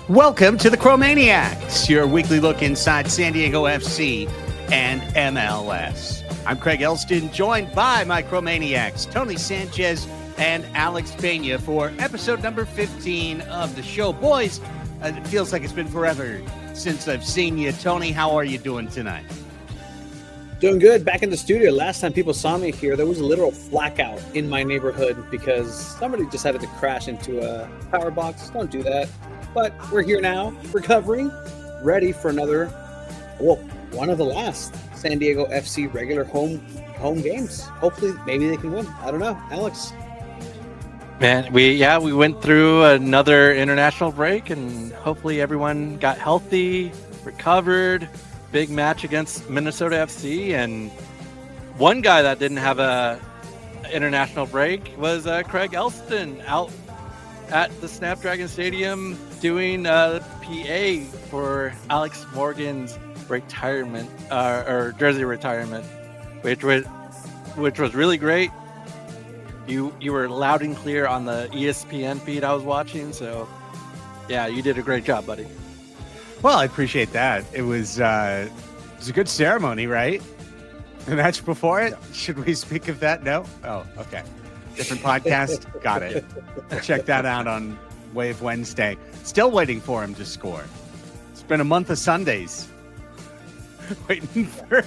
Welcome to the Chromaniacs, your weekly look inside SanDiego.FC and MLS. I'm Craig Elston, joined by my Chromaniacs, Tony Sanchez and Alex Pena, for episode number 15 of the show. Boys, it feels like it's been forever since I've seen you. Tony, how are you doing tonight? Doing good. Back in the studio. Last time people saw me here, there was a literal blackout in my neighborhood because somebody decided to crash into a power box. Don't do that. But we're here now, recovering, ready for another, one of the last San Diego FC regular home games. Hopefully, maybe they can win. I don't know. Alex? Man, we went through another international break, and hopefully everyone got healthy, recovered. Big match against Minnesota FC, and one guy that didn't have a international break was Craig Elston, out at the Snapdragon Stadium doing PA for Alex Morgan's retirement or jersey retirement, which was really great. You were loud and clear on the ESPN feed I was watching, so yeah, you did a great job, buddy. Well, I appreciate that. It was a good ceremony, right? The match before it? Should we speak of that? No? Oh, okay. Different podcast? Got it. Check that out on Wave Wednesday. Still waiting for him to score. It's been a month of Sundays waiting for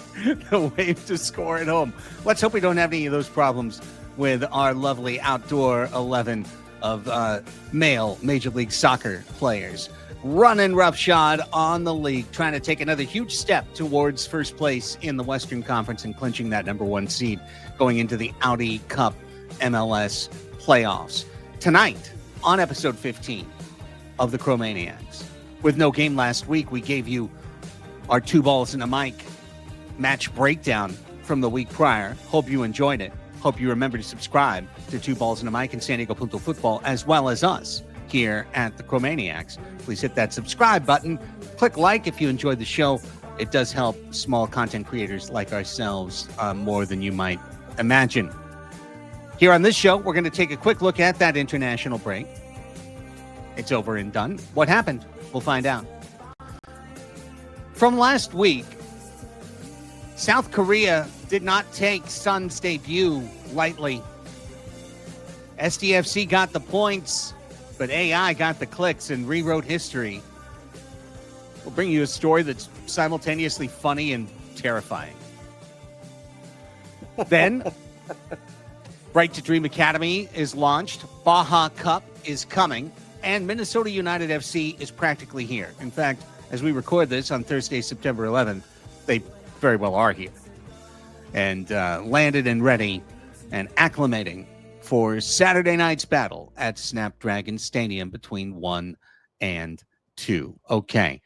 the Wave to score at home. Let's hope we don't have any of those problems with our lovely outdoor 11 of male Major League Soccer players. Running roughshod on the league, trying to take another huge step towards first place in the Western Conference and clinching that number one seed going into the Audi Cup MLS playoffs. Tonight, on episode 15 of the Chromaniacs, with no game last week, we gave you our two balls and a mic match breakdown from the week prior. Hope you enjoyed it. Hope you remember to subscribe to Two Balls and a Mic and SanDiego.Futbol, as well as us here at the Chromaniacs. Please hit that subscribe button. Click like if you enjoyed the show. It does help small content creators like ourselves more than you might imagine. Here on this show, we're going to take a quick look at that international break. It's over and done. What happened? We'll find out. From last week, South Korea did not take Son's debut lightly. SDFC got the points, but AI got the clicks and rewrote history. We'll bring you a story that's simultaneously funny and terrifying. Then, Right to Dream Academy is launched, Baja Cup is coming, and Minnesota United FC is practically here. In fact, as we record this on Thursday, September 11th, they very well are here. And landed and ready and acclimating for Saturday night's battle at Snapdragon Stadium between 1 and 2. Okay,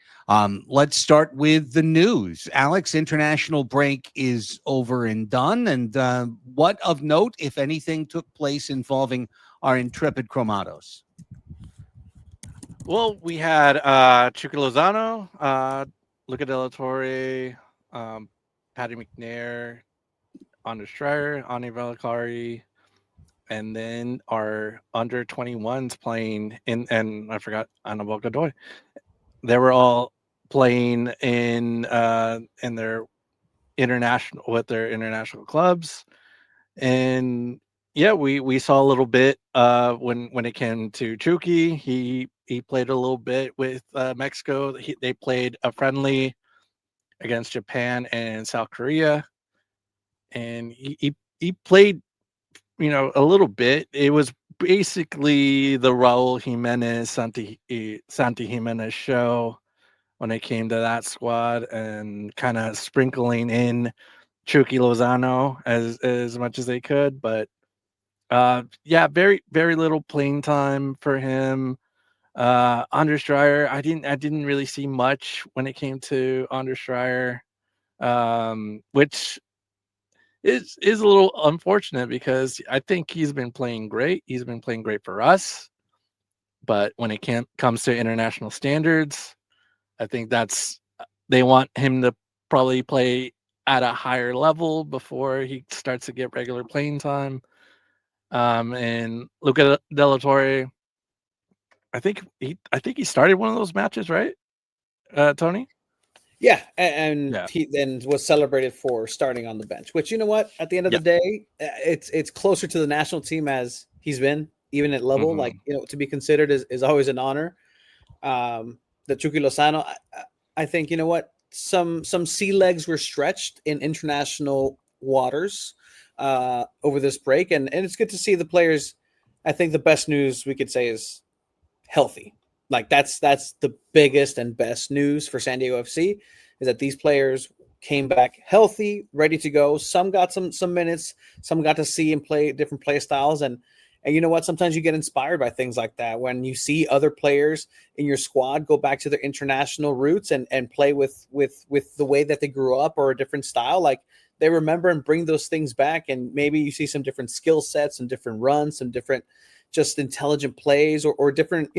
let's start with the news. Alex, international break is over and done. And what of note, if anything, took place involving our intrepid Chromados? Well, we had Chucky Lozano, Luca De La Torre, Patty McNair, Anders Dreyer, Ani Valakari, and then our under 21s playing in, and I forgot Anabel Godoy. They were all playing in their international clubs, and yeah, we saw a little bit when it came to Chucky. He played a little bit with Mexico. They played a friendly against Japan and South Korea, and he played, a little bit. It was basically the Raul Jimenez, Santi Jimenez show when it came to that squad, and kind of sprinkling in Chucky Lozano as much as they could. But very, very little playing time for him. Anders Dreyer, I didn't really see much when it came to Anders Dreyer, which is a little unfortunate because I think he's been playing great. He's been playing great for us, but when it comes to international standards, I think they want him to probably play at a higher level before he starts to get regular playing time. And Luca De La Torre, I think he started one of those matches, right, Tony? Yeah, and Yeah. he then was celebrated for starting on the bench. Which, you know what? At the end of Yeah. the day, it's closer to the national team as he's been, even at level. Mhm. Like, to be considered is always an honor. The Chucky Lozano, I think, you know what? Some sea legs were stretched in international waters over this break, and it's good to see the players. I think the best news we could say is healthy. Like that's the biggest and best news for San Diego FC is that these players came back healthy, ready to go. Some got some minutes, some got to see and play different play styles, and you know what? Sometimes you get inspired by things like that when you see other players in your squad go back to their international roots and play with the way that they grew up or a different style. Like they remember and bring those things back, and maybe you see some different skill sets, some different runs, some different just intelligent plays or different,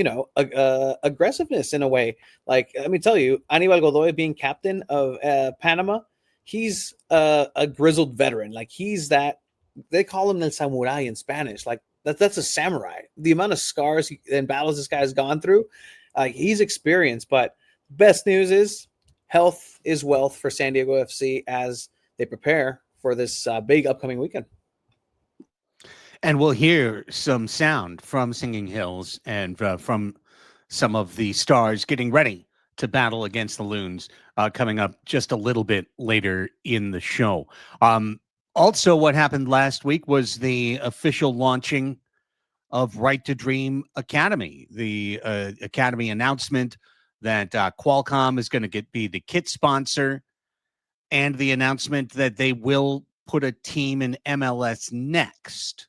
aggressiveness in a way. Like, let me tell you, Anibal Godoy being captain of Panama, he's a grizzled veteran. Like he's that, they call him El Samurai in Spanish. Like that's a samurai. The amount of scars and battles this guy has gone through, he's experienced. But best news is health is wealth for San Diego FC as they prepare for this big upcoming weekend. And we'll hear some sound from Singing Hills and from some of the stars getting ready to battle against the Loons coming up just a little bit later in the show. Also, what happened last week was the official launching of Right to Dream Academy, the Academy announcement that Qualcomm is going to be the kit sponsor, and the announcement that they will put a team in MLS next.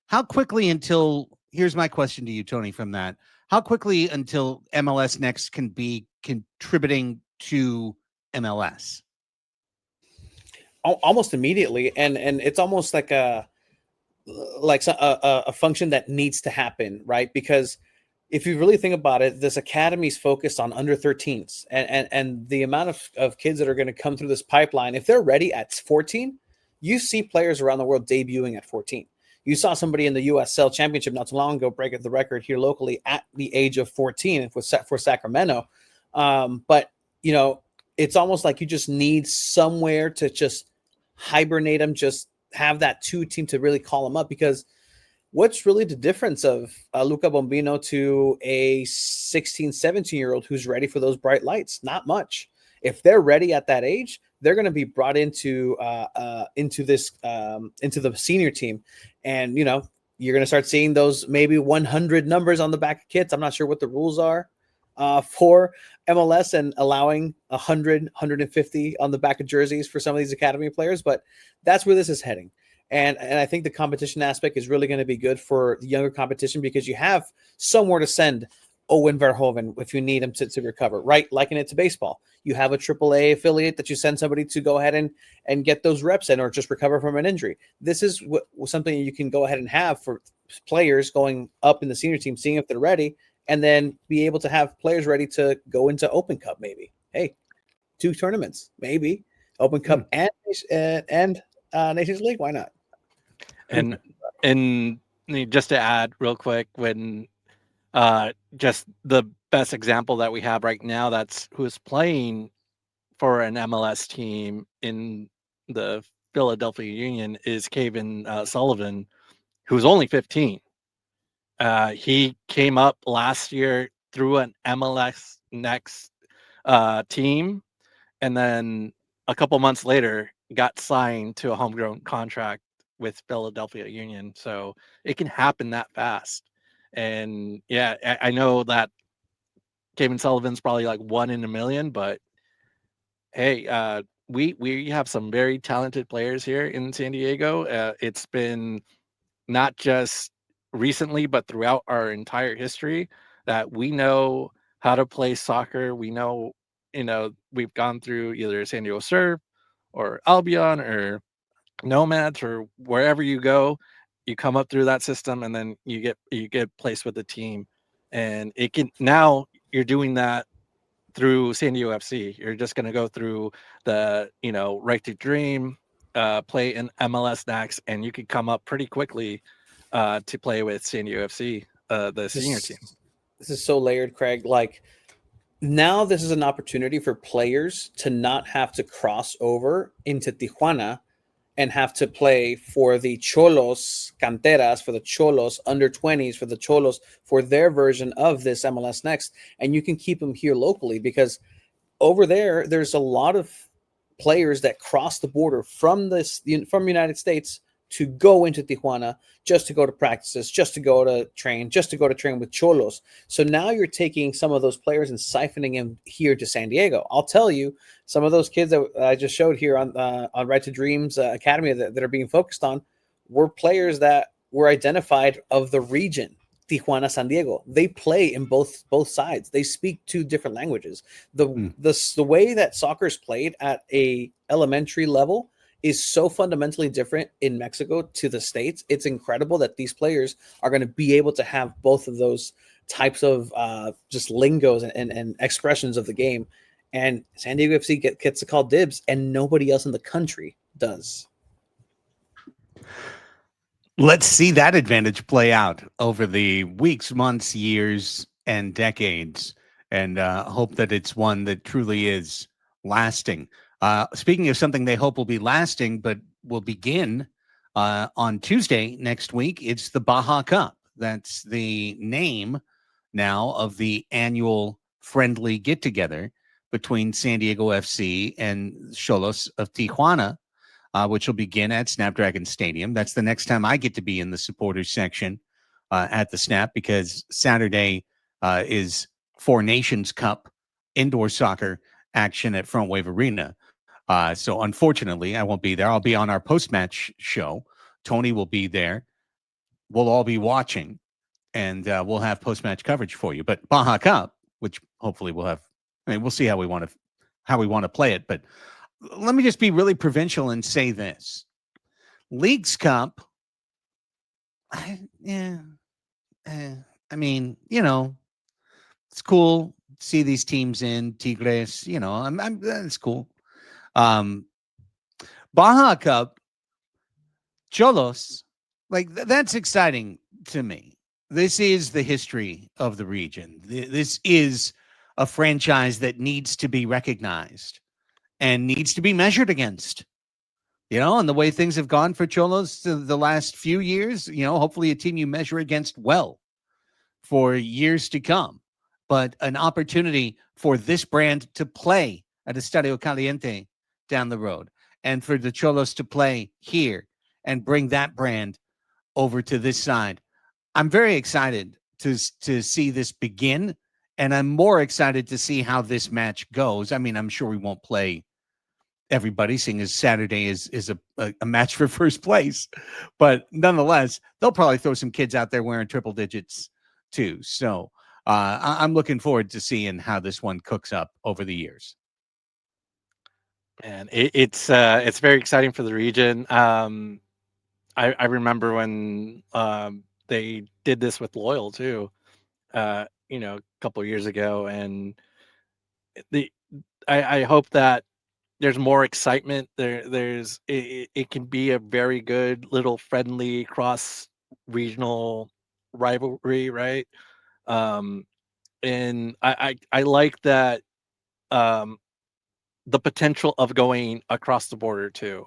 How quickly until, here's my question to you, Tony, from that. How quickly until MLS Next can be contributing to MLS? Almost immediately. And it's almost like a function that needs to happen, right? Because if you really think about it, this academy is focused on under 13s and the amount of kids that are going to come through this pipeline, if they're ready at 14, you see players around the world debuting at 14. You saw somebody in the USL Championship not too long ago break the record here locally at the age of 14 for Sacramento. But, it's almost like you just need somewhere to just hibernate them, just have that two team to really call them up. Because what's really the difference of Luca Bombino to a 16, 17-year-old who's ready for those bright lights? Not much. If they're ready at that age, they're going to be brought into the senior team, and you're going to start seeing those maybe 100 numbers on the back of kits. I'm not sure what the rules are for MLS and allowing 100, 150 on the back of jerseys for some of these academy players, but that's where this is heading. And I think the competition aspect is really going to be good for the younger competition because you have somewhere to send Owen Verhoeven if you need him to recover, right? Liken it to baseball. You have a AAA affiliate that you send somebody to go ahead and get those reps in or just recover from an injury. This is something you can go ahead and have for players going up in the senior team, seeing if they're ready, and then be able to have players ready to go into Open Cup maybe. Hey, 2 tournaments, maybe. Open Cup and Nations League, why not? And just to add real quick, when just the best example that we have right now who's playing for an MLS team in the Philadelphia Union is Kevin Sullivan, who's only 15. He came up last year through an MLS Next team, and then a couple months later got signed to a homegrown contract with Philadelphia Union. So it can happen that fast. And yeah, I know that Kevin Sullivan's probably like 1 in a million, but hey, we have some very talented players here in San Diego. It's been not just recently, but throughout our entire history that we know how to play soccer. We know, we've gone through either San Diego Surf or Albion or Nomads or wherever you go, you come up through that system and then you get placed with the team. And now you're doing that through San Diego FC. You're just going to go through the, Right to Dream, play in MLS Next, and you could come up pretty quickly to play with San Diego FC, the senior team. This is so layered, Craig. Like, now this is an opportunity for players to not have to cross over into Tijuana and have to play for the Xolos canteras, for the Xolos under 20s, for the Xolos, for their version of this MLS Next. And you can keep them here locally, because over there, there's a lot of players that cross the border from United States to go into Tijuana, just to go to practices, just to go to train with Xolos. So now you're taking some of those players and siphoning them here to San Diego. I'll tell you, some of those kids that I just showed here on Right to Dreams Academy that are being focused on were players that were identified of the region, Tijuana, San Diego. They play in both sides. They speak two different languages. The way that soccer is played at a elementary level is so fundamentally different in Mexico to the States. It's incredible that these players are going to be able to have both of those types of just lingos and expressions of the game. And San Diego FC gets to call dibs, and nobody else in the country does. Let's see that advantage play out over the weeks, months, years, and decades, and hope that it's one that truly is lasting. Speaking of something they hope will be lasting, but will begin on Tuesday next week, it's the Baja Cup. That's the name now of the annual friendly get-together between San Diego FC and Xolos of Tijuana, which will begin at Snapdragon Stadium. That's the next time I get to be in the supporters section at the Snap, because Saturday is Four Nations Cup indoor soccer action at Front Wave Arena. So unfortunately, I won't be there. I'll be on our post-match show. Tony will be there. We'll all be watching, and we'll have post-match coverage for you. But Baja Cup, which hopefully we'll have, I mean, we'll see how we want to play it. But let me just be really provincial and say this. Leagues Cup, I mean, it's cool to see these teams in Tigres, it's cool. Baja Cup, Xolos, like that's exciting to me. This is the history of the region. This is a franchise that needs to be recognized and needs to be measured against, and the way things have gone for Xolos the last few years, hopefully a team you measure against well for years to come. But an opportunity for this brand to play at Estadio Caliente down the road, and for the Xolos to play here and bring that brand over to this side. I'm very excited to see this begin, and I'm more excited to see how this match goes. I mean, I'm sure we won't play everybody, seeing as Saturday is a match for first place, but nonetheless, they'll probably throw some kids out there wearing triple digits too. So I'm looking forward to seeing how this one cooks up over the years. And it's very exciting for the region. I remember when they did this with Loyal too, a couple of years ago, and I hope that there's more excitement. It can be a very good little friendly cross regional rivalry, right? And I like that. The potential of going across the border too,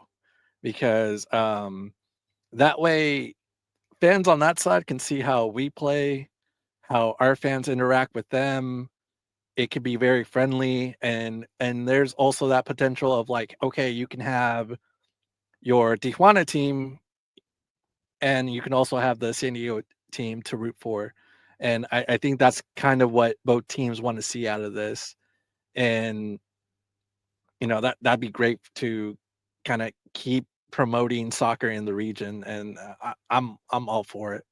because that way fans on that side can see how we play, how our fans interact with them. It can be very friendly, and there's also that potential of like, okay, you can have your Tijuana team, and you can also have the San Diego team to root for. And I think that's kind of what both teams want to see out of this. And that'd be great to kind of keep promoting soccer in the region, and I'm all for it.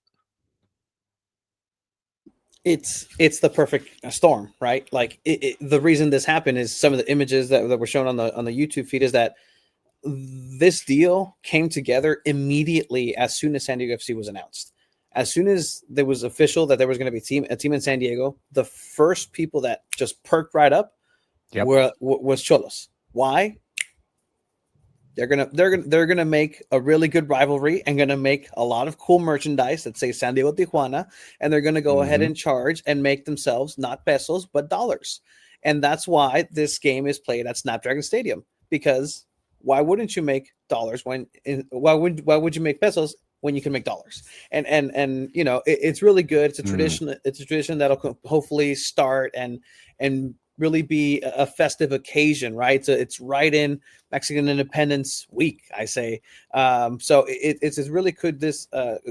It's the perfect storm, right? Like the reason this happened is some of the images that were shown on the YouTube feed is that this deal came together immediately as soon as San Diego FC was announced. As soon as there was official that there was going to be a team in San Diego, the first people that just perked right up was Xolos. Why? They're gonna make a really good rivalry and gonna make a lot of cool merchandise that say San Diego Tijuana, and they're gonna go ahead and charge and make themselves not pesos but dollars. And that's why this game is played at Snapdragon Stadium, because why wouldn't you make dollars why would you make pesos when you can make dollars? And you know, it's really good. It's a tradition. It's a tradition that'll hopefully start and really be a festive occasion, right? So it's right in Mexican Independence Week, I say. So it's really good, this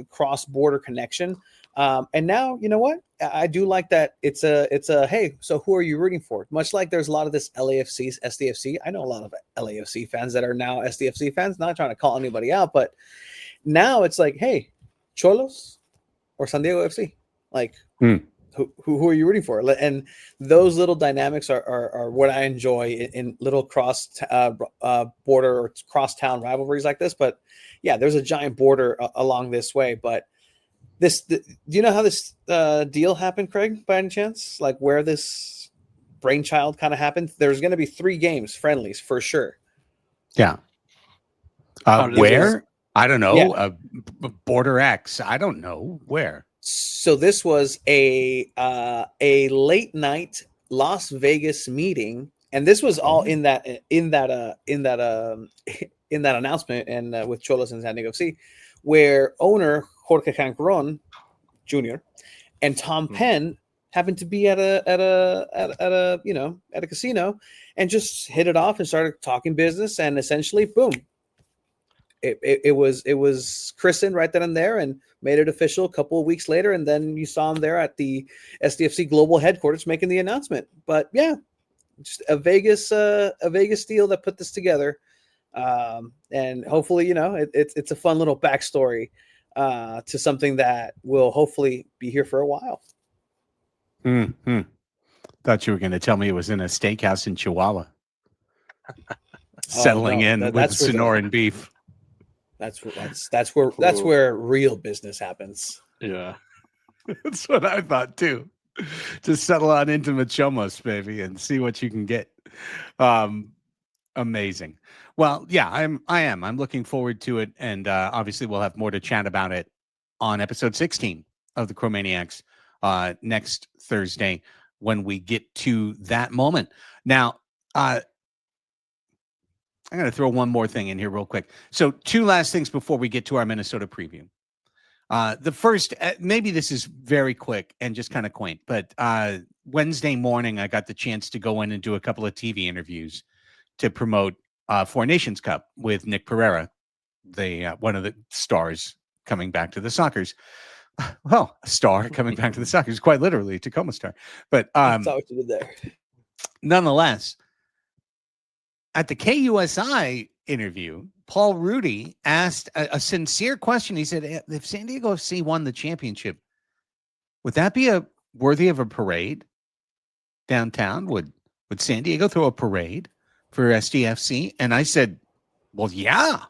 cross-border connection. And now, you know what? I do like that it's a hey, so who are you rooting for? Much like there's a lot of this LAFC, SDFC. I know a lot of LAFC fans that are now SDFC fans, not trying to call anybody out, but now it's like, hey, Xolos or San Diego FC? Like, who are you rooting for? And those little dynamics are what I enjoy in little cross border or cross-town rivalries like this. But yeah, there's a giant border along this way. But do you know how this deal happened, Craig, by any chance? Like where this brainchild kind of happened? There's going to be 3 games, friendlies for sure. Yeah. Where? I don't know. Yeah. Border X. I don't know where. So this was a late night Las Vegas meeting, and this was all in that announcement and with Xolos and SanDiego FC, where owner Jorge Cancron Jr. and Tom Penn happened to be at a casino and just hit it off and started talking business, and essentially, boom. It was christened right then and there and made it official a couple of weeks later, and then you saw him there at the SDFC global headquarters making the announcement. But yeah, just a Vegas deal that put this together, and hopefully, you know, it's a fun little backstory to something that will hopefully be here for a while. Thought you were going to tell me it was in a steakhouse in Chihuahua, settling in with Sonoran beef. That's where real business happens. Yeah, that's what I thought too. Just settle on into Machomos, baby, and see what you can get. Amazing. Well, yeah, I'm looking forward to it, and obviously we'll have more to chat about it on episode 16 of the Chromaniacs next Thursday when we get to that moment. Now, I'm going to throw one more thing in here real quick. So 2 last things before we get to our Minnesota preview. The first, maybe this is very quick and just kind of quaint, but Wednesday morning, I got the chance to go in and do a couple of TV interviews to promote Four Nations Cup with Nick Pereira, one of the stars coming back to the Soccers. Well, a star coming back to the Soccers, quite literally, Tacoma star. But that's all you did there. Nonetheless, at the KUSI interview, Paul Rudy asked a sincere question. He said, if San Diego FC won the championship, would that be worthy of a parade downtown? Would San Diego throw a parade for SDFC? And I said, well, yeah,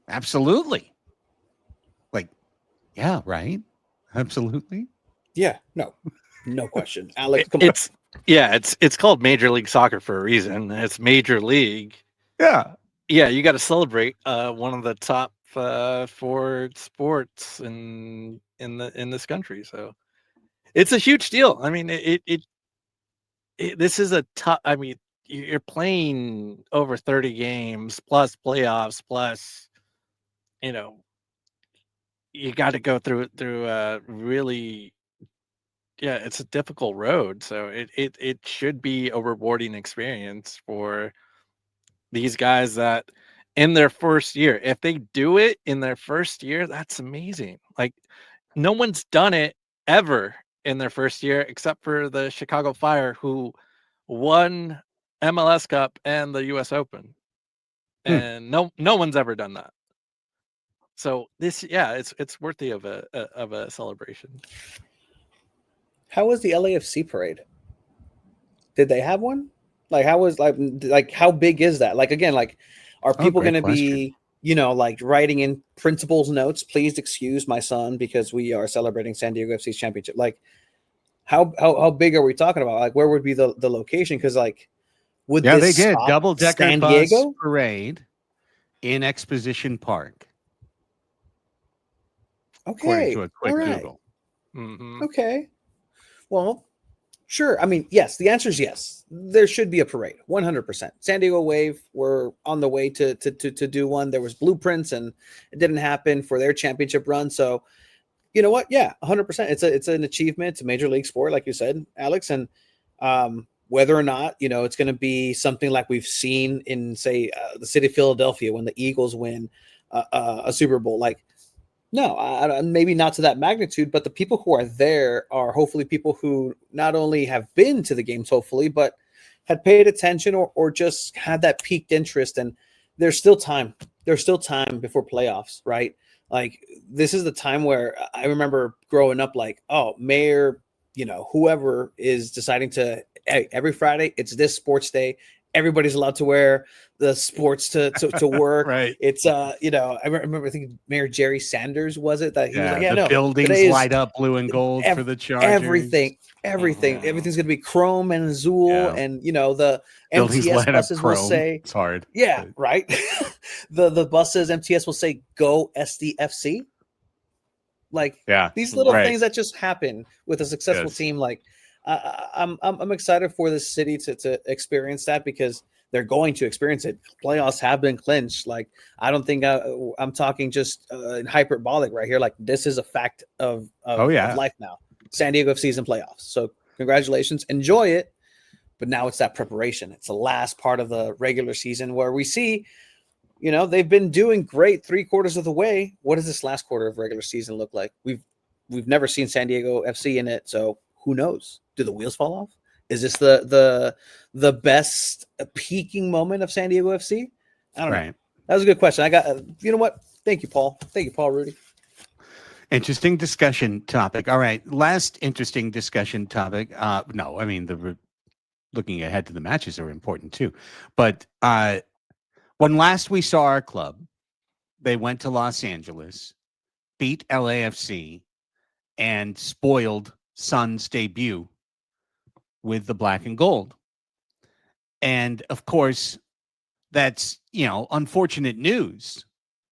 absolutely. Like, yeah, right? Absolutely. Yeah, no question. Alex, come on. It's called Major League Soccer for a reason. It's Major League. Yeah. Yeah, you got to celebrate one of the top 4 sports in this country. So it's a huge deal. I mean, this is a tough. I mean, you're playing over 30 games plus playoffs plus, you know, you got to go through really. Yeah, it's a difficult road. So it should be a rewarding experience for these guys that in their first year, if they do it in their first year, that's amazing. Like no one's done it ever in their first year except for the Chicago Fire, who won MLS Cup and the US Open. And no one's ever done that. So this, it's worthy of a celebration. How was the LAFC parade? Did they have one? Like, how was like how big is that? Like, again, like, are people going to be, you know, like writing in principal's notes? Please excuse my son because we are celebrating San Diego FC's championship. Like, how big are we talking about? Like, where would be the location? Because like, would they did double-decker bus parade. in Exposition Park, according Okay. to a quick All right. Google. Mhm. Okay. Well, sure. I mean, yes. The answer is yes. There should be a parade. 100%. San Diego Wave were on the way to do one. There was blueprints, and it didn't happen for their championship run. So, you know what? Yeah, 100%. It's an achievement. It's a major league sport, like you said, Alex. And whether or not it's going to be something like we've seen in, say, the city of Philadelphia when the Eagles win a Super Bowl, like. No, maybe not to that magnitude, but the people who are there are hopefully people who not only have been to the games, hopefully, but had paid attention or just had that piqued interest. And there's still time. There's still time before playoffs, right? Like, this is the time where I remember growing up, like, oh, mayor, whoever is deciding to, hey, every Friday, it's this sports day. Everybody's allowed to wear the sports to work. Right. It's I remember thinking Mayor Jerry Sanders was it that he was like, yeah, the no, buildings today is light up blue and gold for the Chargers. Everything's gonna be chrome and azul, and the Buildings MTS light up buses will chrome. say, It's hard. yeah, right. the buses MTS will say go SDFC. Like, Yeah, these little right. things that just happen with a successful team. Like, I'm excited for the city to experience that, because they're going to experience it. Playoffs have been clinched. Like, I don't think I'm talking just hyperbolic right here. Like, this is a fact of life now. San Diego FC's in playoffs. So congratulations, enjoy it. But now it's that preparation. It's the last part of the regular season where we see, they've been doing great 3/4 of the way. What does this last quarter of regular season look like? We've never seen San Diego FC in it, so who knows? Do the wheels fall off? Is this the best peaking moment of San Diego FC? I don't know. That was a good question. I got you know what? Thank you, Paul. Thank you, Paul Rudy. Interesting discussion topic. All right, last interesting discussion topic. No, I mean looking ahead to the matches are important too, but when last we saw our club, they went to Los Angeles, beat LAFC, and spoiled Son's debut with the black and gold. And of course, that's, unfortunate news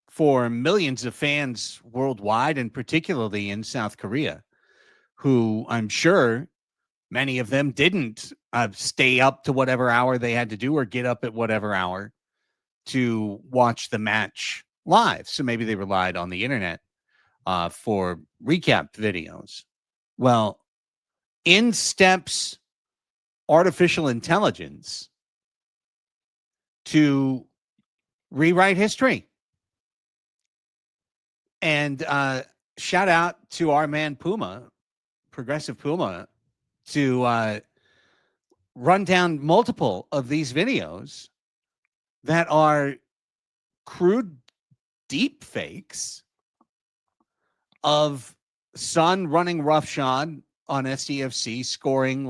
for millions of fans worldwide, and particularly in South Korea, who I'm sure many of them didn't stay up to whatever hour they had to do or get up at whatever hour to watch the match live. So maybe they relied on the internet for recap videos. Well, in steps artificial intelligence to rewrite history. And shout out to our man Puma, Progressive Puma, to run down multiple of these videos that are crude deep fakes of Son running roughshod on SDFC, scoring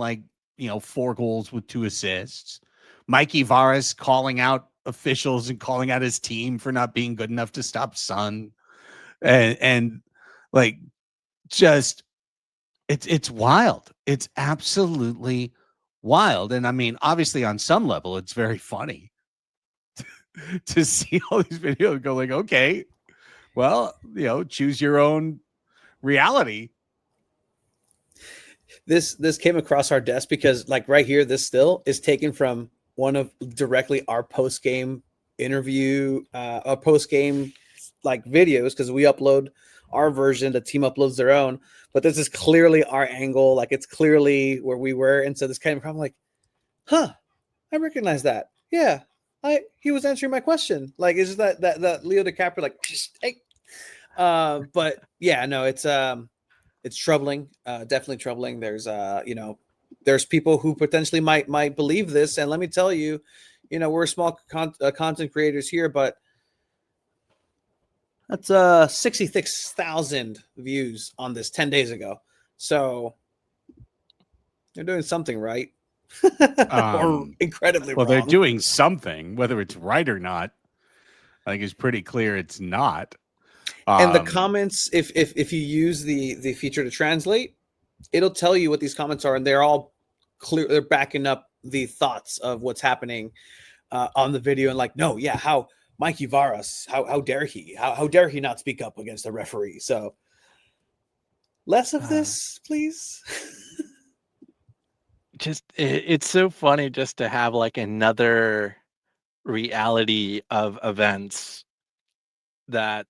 4 goals with 2 assists. Mikey Varas calling out officials and calling out his team for not being good enough to stop Son. And just it's wild. It's absolutely wild. And I mean, obviously on some level, it's very funny to see all these videos go okay, well, choose your own reality. This came across our desk because right here, this still is taken from one of directly our post-game interview, our post-game videos, because we upload our version, the team uploads their own, but this is clearly our angle. It's clearly where we were. And so this came from I recognize that. Yeah. He was answering my question. Is that Leo DiCaprio, hey. But yeah, no, it's troubling, definitely troubling. There's there's people who potentially might believe this, and let me tell you, we're small content creators here, but that's 66,000 views on this 10 days ago. So they're doing something right. Or incredibly wrong. They're doing something, whether it's right or not. I think it's pretty clear it's not. And the comments, if you use the feature to translate, it'll tell you what these comments are, and they're all clear. They're backing up the thoughts of what's happening on the video, and no, yeah, how Mikey Varas, how dare he? How dare he not speak up against the referee? So less of this, please. Just it's so funny just to have like another reality of events that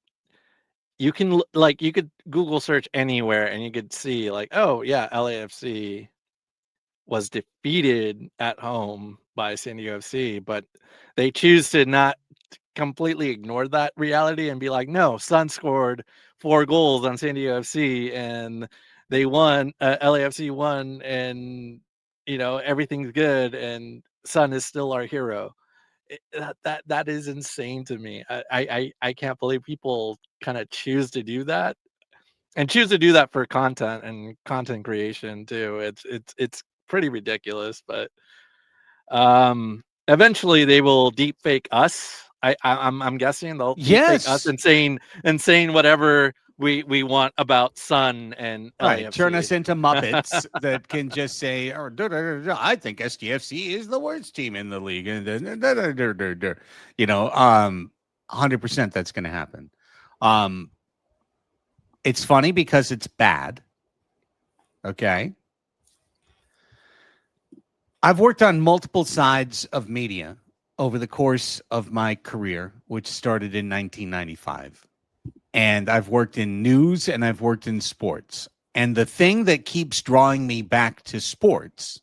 you can like you could Google search anywhere and you could see like, oh yeah, LAFC was defeated at home by SanDiego FC, but they choose to not completely ignore that reality and be like, no, Sun scored 4 goals on SanDiego FC and they won, LAFC won, and everything's good and Sun is still our hero. That is insane to me. I can't believe people kind of choose to do that and choose to do that for content and content creation too. It's pretty ridiculous, but eventually they will deep fake us. I'm guessing they'll deep fake us Yes. and saying whatever we want about Sun and Right. Turn LAFC. us into Muppets that can just say, oh, I think SDFC is the worst team in the league. And 100% that's going to happen. It's funny because it's bad. Okay. I've worked on multiple sides of media over the course of my career, which started in 1995. And I've worked in news and I've worked in sports. And the thing that keeps drawing me back to sports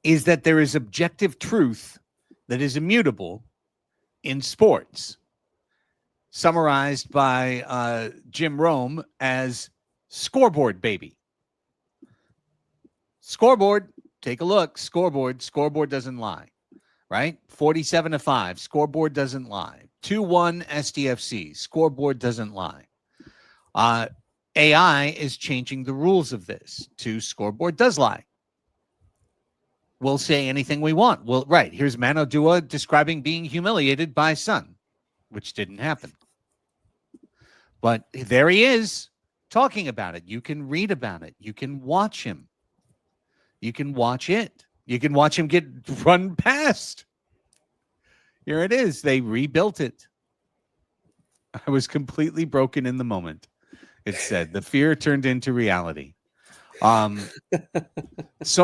is that there is objective truth that is immutable in sports, summarized by Jim Rome as scoreboard baby. Scoreboard, take a look. Scoreboard doesn't lie, right? 47-5, scoreboard doesn't lie. 2-1 SDFC, scoreboard doesn't lie. AI is changing the rules of this to scoreboard does lie. We'll say anything we want. Well, right, here's Mano Dua describing being humiliated by Sun, which didn't happen. But there he is talking about it. You can read about it. You can watch him. You can watch it. You can watch him get run past. Here it is. They rebuilt it. I was completely broken in the moment. It said the fear turned into reality. So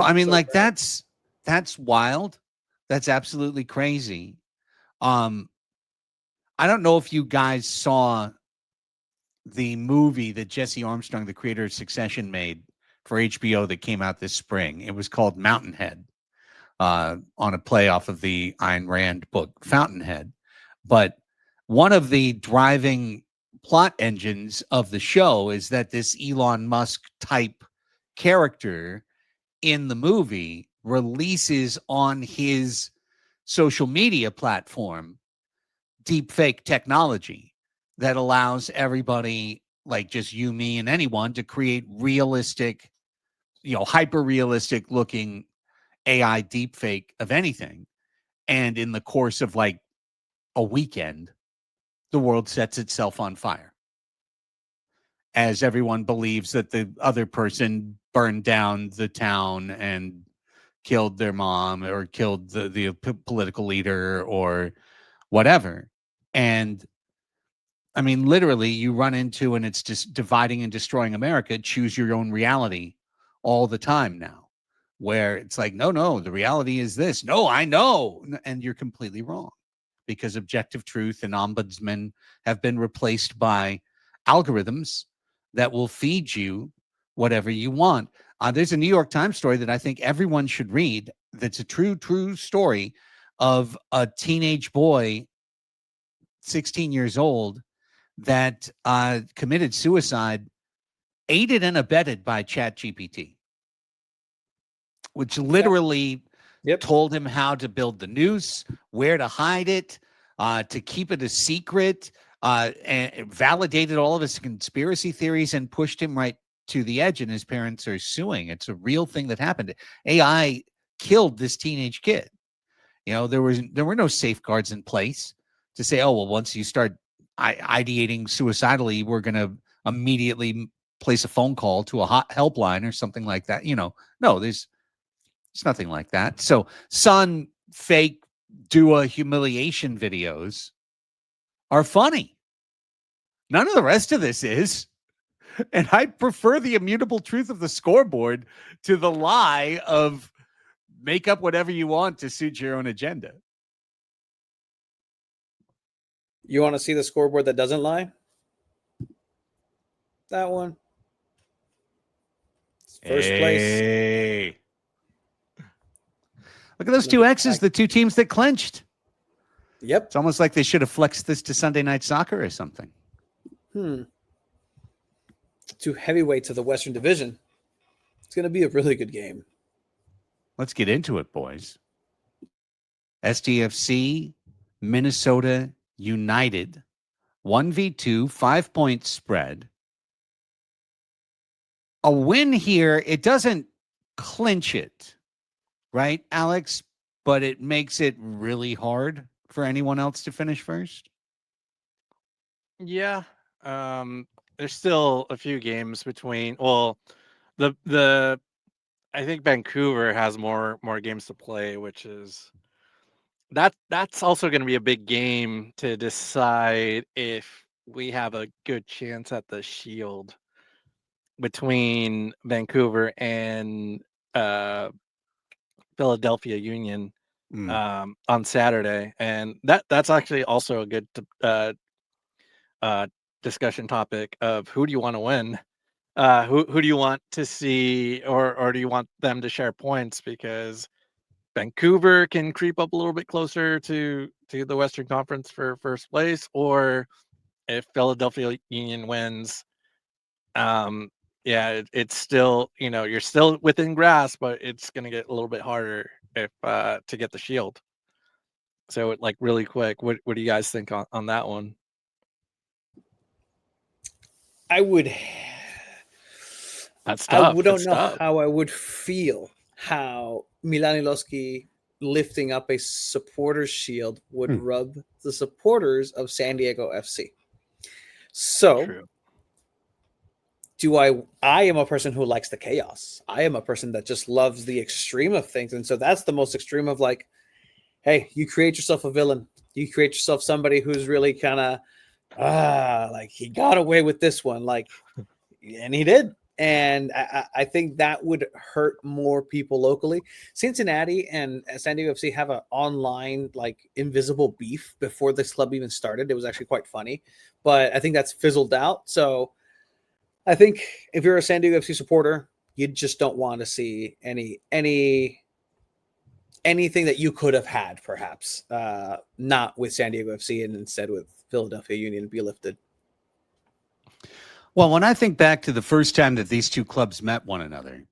I mean, like that's wild. That's absolutely crazy. I don't know if you guys saw the movie that Jesse Armstrong, the creator of Succession, made for HBO that came out this spring. It was called Mountainhead, on a play off of the Ayn Rand book Fountainhead. But one of the driving plot engines of the show is that this Elon Musk type character in the movie releases on his social media platform deepfake technology that allows everybody, like just you, me, and anyone, to create realistic, hyper realistic looking AI deepfake of anything. And in the course of like a weekend, the world sets itself on fire as everyone believes that the other person burned down the town and killed their mom or killed the political leader or whatever. And I mean, literally, you run into, and it's just dividing and destroying America, choose your own reality all the time now, where it's like, no, the reality is this. No, I know. And you're completely wrong, because objective truth and ombudsmen have been replaced by algorithms that will feed you whatever you want. There's a New York Times story that I think everyone should read. That's a true story of a teenage boy, 16 years old, that committed suicide, aided and abetted by ChatGPT, which literally told him how to build the noose, where to hide it, to keep it a secret, and validated all of his conspiracy theories and pushed him right to the edge. And his parents are suing. It's a real thing that happened. AI killed this teenage kid. There were no safeguards in place to say, oh, well, once you start ideating suicidally, we're going to immediately place a phone call to a hot helpline or something like that. No, there's nothing like that. So Sun fake Dua humiliation videos are funny. None of the rest of this is. And I prefer the immutable truth of the scoreboard to the lie of make up whatever you want to suit your own agenda. You want to see the scoreboard that doesn't lie? That one. First place. Look at those two X's, the two teams that clinched. Yep. It's almost like they should have flexed this to Sunday Night Soccer or something. Two heavyweights of the Western Division. It's going to be a really good game. Let's get into it, boys. SDFC, Minnesota United, 1v2, 5-point spread. A win here, it doesn't clinch it, right, Alex? But it makes it really hard for anyone else to finish first. Yeah. There's still a few games between. Well, the I think Vancouver has more games to play, which is that's also going to be a big game to decide if we have a good chance at the Shield between Vancouver and Philadelphia Union on Saturday, and that's actually also a good discussion topic of who do you want to win. Who do you want to see, or do you want them to share points? Because Vancouver can creep up a little bit closer to the Western Conference for first place, or if Philadelphia Union wins, it's still, you're still within grasp, but it's going to get a little bit harder if to get the Shield. So, like, really quick, what do you guys think on that one? I would. That's tough. I don't know how I would feel how Milan Iloski lifting up a supporters shield would rub the supporters of San Diego FC. So, I am a person who likes the chaos. I am a person that just loves the extreme of things. And so that's the most extreme of, like, hey, you create yourself a villain. You create yourself somebody who's really kind of, like, he got away with this one. Like, and he did. And I think that would hurt more people locally. Cincinnati and San Diego FC have an online, like, invisible beef before this club even started. It was actually quite funny, but I think that's fizzled out. So I think if you're a San Diego FC supporter, you just don't want to see anything that you could have had, perhaps not with San Diego FC and instead with Philadelphia Union be lifted. Well, when I think back to the first time that these two clubs met one another,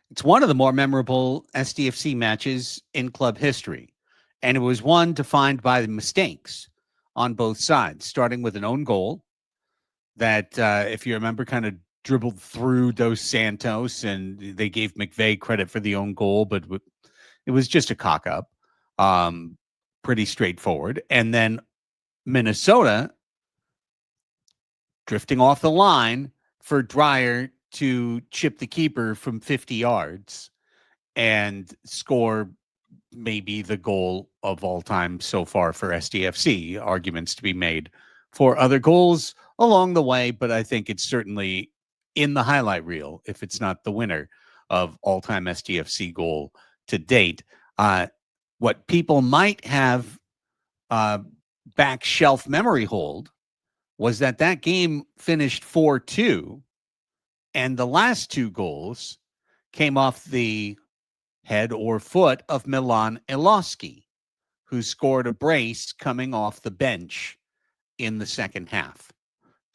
it's one of the more memorable SDFC matches in club history. And it was one defined by the mistakes on both sides, starting with an own goal that, if you remember, kind of dribbled through Dos Santos, and they gave McVeigh credit for the own goal, but it was just a cock-up, pretty straightforward. And then Minnesota drifting off the line for Dreyer to chip the keeper from 50 yards and score maybe the goal of all time so far for SDFC. Arguments to be made for other goals along the way, but I think it's certainly in the highlight reel, if it's not the winner of all-time SDFC goal to date. What people might have back shelf memory hold was that game finished 4-2, and the last two goals came off the head or foot of Milan Iloski, who scored a brace coming off the bench in the second half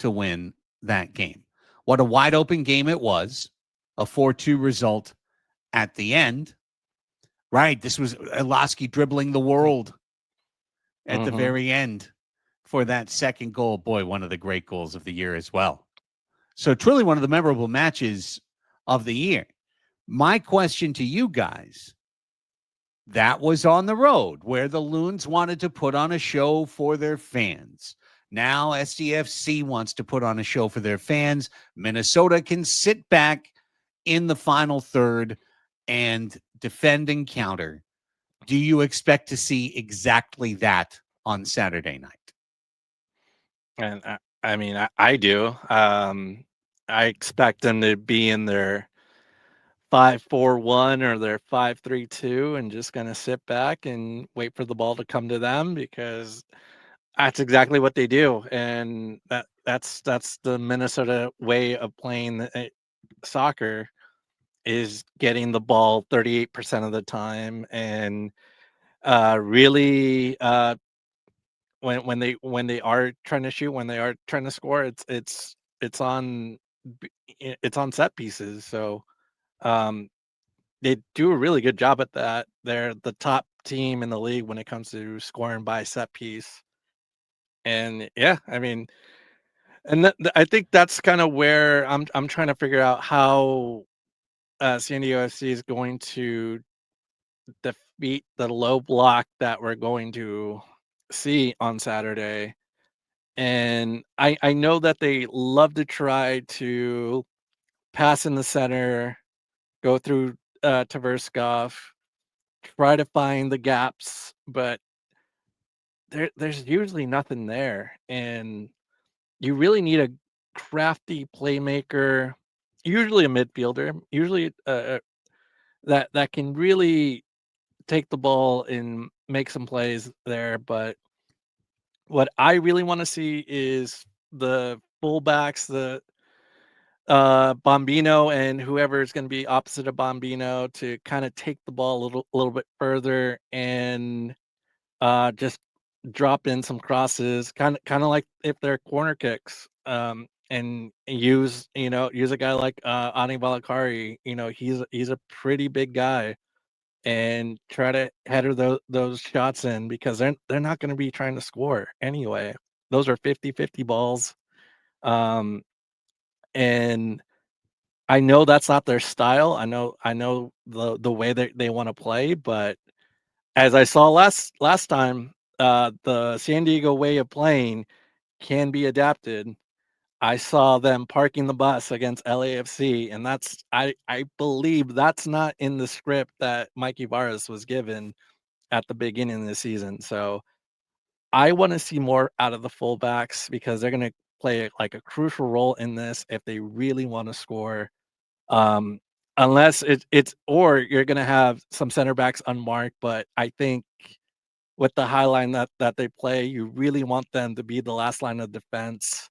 to win that game. What a wide open game it was, a 4-2 result at the end. Right, this was Iloski dribbling the world at the very end for that second goal. Boy, one of the great goals of the year as well. So truly one of the memorable matches of the year. My question to you guys, that was on the road where the Loons wanted to put on a show for their fans. Now SDFC wants to put on a show for their fans. Minnesota can sit back in the final third and defend and counter. do you expect to see exactly that on Saturday night? And I mean, I do. I expect them to be in their 5-4-1 or their 5-3-2 and just gonna sit back and wait for the ball to come to them, because that's exactly what they do, and that's the Minnesota way of playing soccer, is getting the ball 38% of the time, and really when they are trying to shoot, when they are trying to score, it's on it's on set pieces. So um, they do a really good job at that. They're the top team in the league when it comes to scoring by set piece. And yeah, I mean, and I think that's kind of where I'm trying to figure out how San Diego FC is going to defeat the low block that we're going to see on Saturday. And I know that they love to try to pass in the center, go through Tverskov, try to find the gaps, but there's usually nothing there. And you really need a crafty playmaker, usually a midfielder, usually that can really take the ball and make some plays there. But what I really want to see is the fullbacks, the Bombino and whoever is going to be opposite of Bombino, to kind of take the ball a little bit further and just drop in some crosses, kind of like if they're corner kicks, and use a guy like Ani Balakari. He's a pretty big guy, and try to header those shots in, because they're not going to be trying to score anyway. Those are 50-50 balls, um, and I know that's not their style. I know the way they want to play, but as I saw last time, the San Diego way of playing can be adapted. I saw them parking the bus against LAFC, and I believe that's not in the script that Mikey Varas was given at the beginning of the season. So I want to see more out of the fullbacks, because they're going to play like a crucial role in this if they really want to score. Um, Unless it's or you're gonna have some center backs unmarked, but I think with the high line that they play, you really want them to be the last line of defense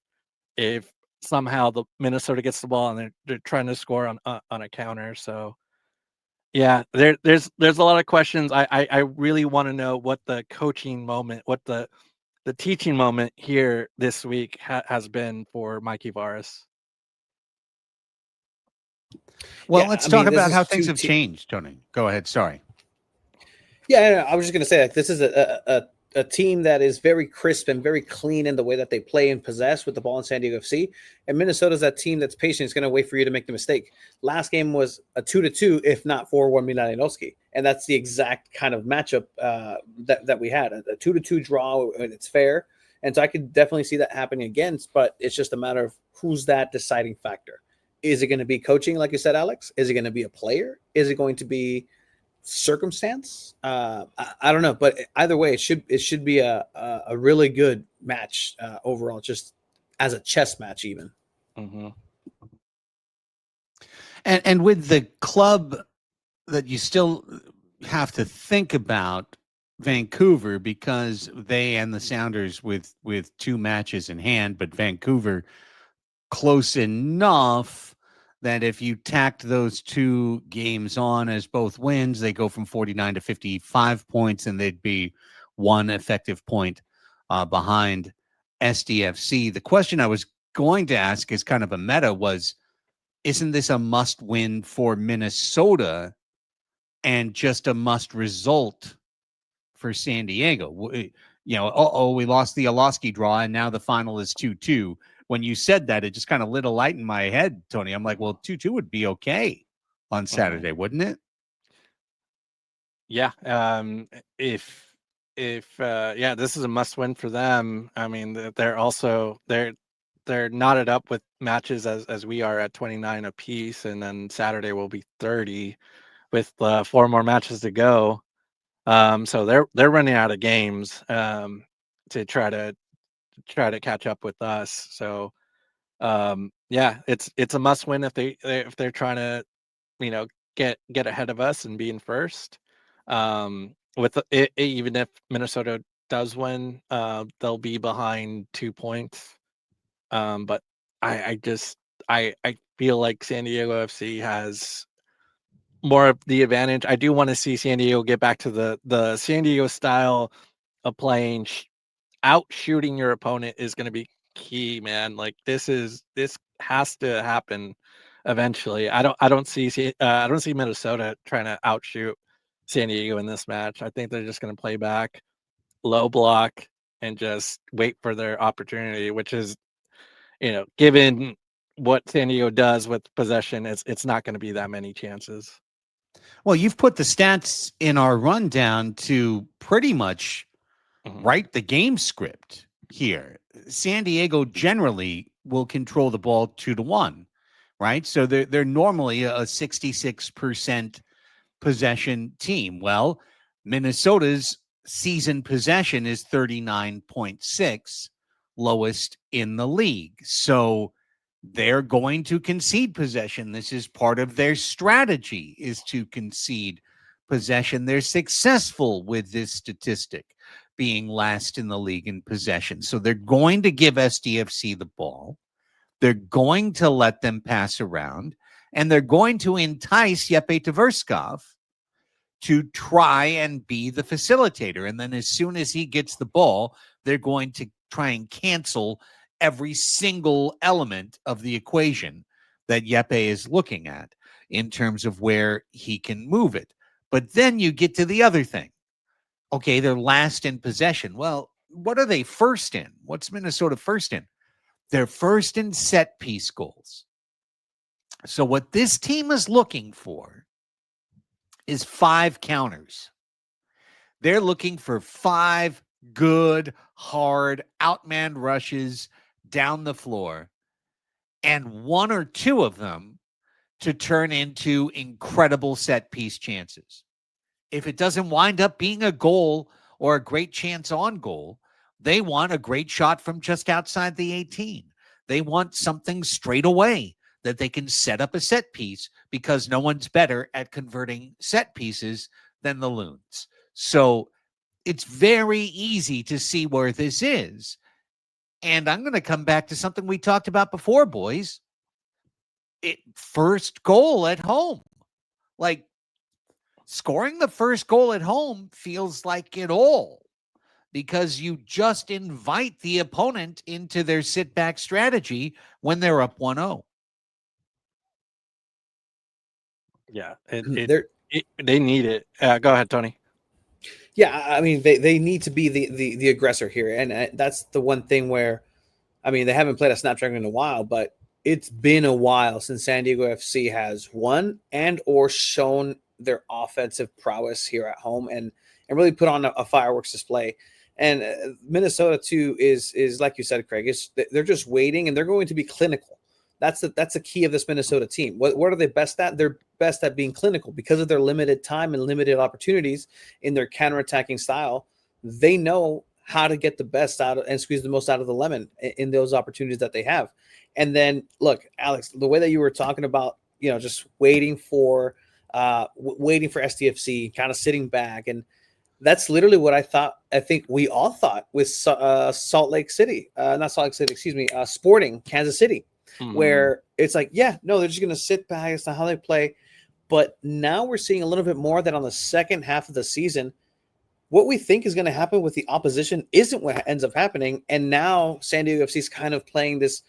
if somehow the Minnesota gets the ball and they're trying to score on a counter. So yeah, there's a lot of questions. I really want to know what the coaching moment, what the teaching moment here this week has been for Mikey Varas. Well, Yeah, let's I talk mean, this about is how two things have changed, Tony. Go ahead. Sorry. Yeah, I was just gonna say, like, this is a team that is very crisp and very clean in the way that they play and possess with the ball in San Diego FC. And Minnesota's that team that's patient. It's going to wait for you to make the mistake. Last game was a 2-2, if not 4-1 Milanowski, and that's the exact kind of matchup that we had, a 2-2 draw, and it's fair. And so I could definitely see that happening again. But it's just a matter of who's that deciding factor. Is it going to be coaching, like you said, Alex? Is it going to be a player? Is it going to be circumstance? I don't know, but either way, it should be a really good match overall, just as a chess match, even. Mm-hmm. And with the club that you still have to think about, Vancouver, because they and the Sounders with 2 matches in hand, but Vancouver close enough that if you tacked those 2 games on as both wins, they go from 49 to 55 points, and they'd be 1 effective point behind SDFC. The question I was going to ask is kind of a meta was, isn't this a must win for Minnesota and just a must result for San Diego? We lost the Oloski draw, and now the final is 2-2. When you said that, it just kind of lit a light in my head, Tony. I'm like, well, 2-2 would be okay on Saturday, wouldn't it? Yeah. If yeah, this is a must win for them. I mean, they're knotted up with matches as we are at 29 apiece, and then Saturday will be 30 with 4 more matches to go. So they're running out of games to try to catch up with us. So yeah, it's a must win if they're trying to get ahead of us and be in first. With it, even if Minnesota does win, they'll be behind 2 points. But I just I feel like San Diego FC has more of the advantage. I do want to see San Diego get back to the San Diego style of playing. Out shooting your opponent is going to be key, man. Like this has to happen eventually. I don't see Minnesota trying to outshoot San Diego in this match. I think they're just going to play back, low block, and just wait for their opportunity, which is, given what San Diego does with possession, it's not going to be that many chances. Well, you've put the stats in our rundown to pretty much write the game script here. San Diego generally will control the ball 2-1, right? So they're normally a 66% possession team. Well, Minnesota's season possession is 39.6, lowest in the league. So they're going to concede possession. This is part of their strategy, is to concede possession. They're successful with this statistic, being last in the league in possession. So they're going to give SDFC the ball. They're going to let them pass around, and they're going to entice Jeppe Tverskov to try and be the facilitator. And then as soon as he gets the ball, they're going to try and cancel every single element of the equation that Jeppe is looking at in terms of where he can move it. But then you get to the other thing. Okay, they're last in possession. Well, what are they first in? What's Minnesota first in? They're first in set piece goals. So what this team is looking for is 5 counters. They're looking for 5 good, hard, outman rushes down the floor, and 1 or 2 of them to turn into incredible set piece chances. If it doesn't wind up being a goal or a great chance on goal, they want a great shot from just outside the 18. They want something straight away that they can set up a set piece, because no one's better at converting set pieces than the Loons. So it's very easy to see where this is. And I'm going to come back to something we talked about before, boys. First goal at home. Like, scoring the first goal at home feels like it all, because you just invite the opponent into their sit-back strategy when they're up 1-0. Yeah, they need it. Go ahead, Tony. Yeah, I mean, they need to be the aggressor here, and that's the one thing where, I mean, they haven't played a Snapdragon in a while, but it's been a while since San Diego FC has won and or shown their offensive prowess here at home and really put on a fireworks display. And Minnesota too is like you said, Craig, they're just waiting, and they're going to be clinical. That's the key of this Minnesota team. What are they best at? They're best at being clinical because of their limited time and limited opportunities in their counterattacking style. They know how to get the best out of and squeeze the most out of the lemon in those opportunities that they have. And then look, Alex, the way that you were talking about, just waiting for SDFC, kind of sitting back, and that's literally what I think we all thought with Salt Lake City, not Salt Lake City, excuse me, Sporting Kansas City. Where it's like, yeah, no, they're just going to sit back. It's not how they play. But now we're seeing a little bit more that on the second half of the season, what we think is going to happen with the opposition isn't what ends up happening. And now San Diego FC is kind of playing this,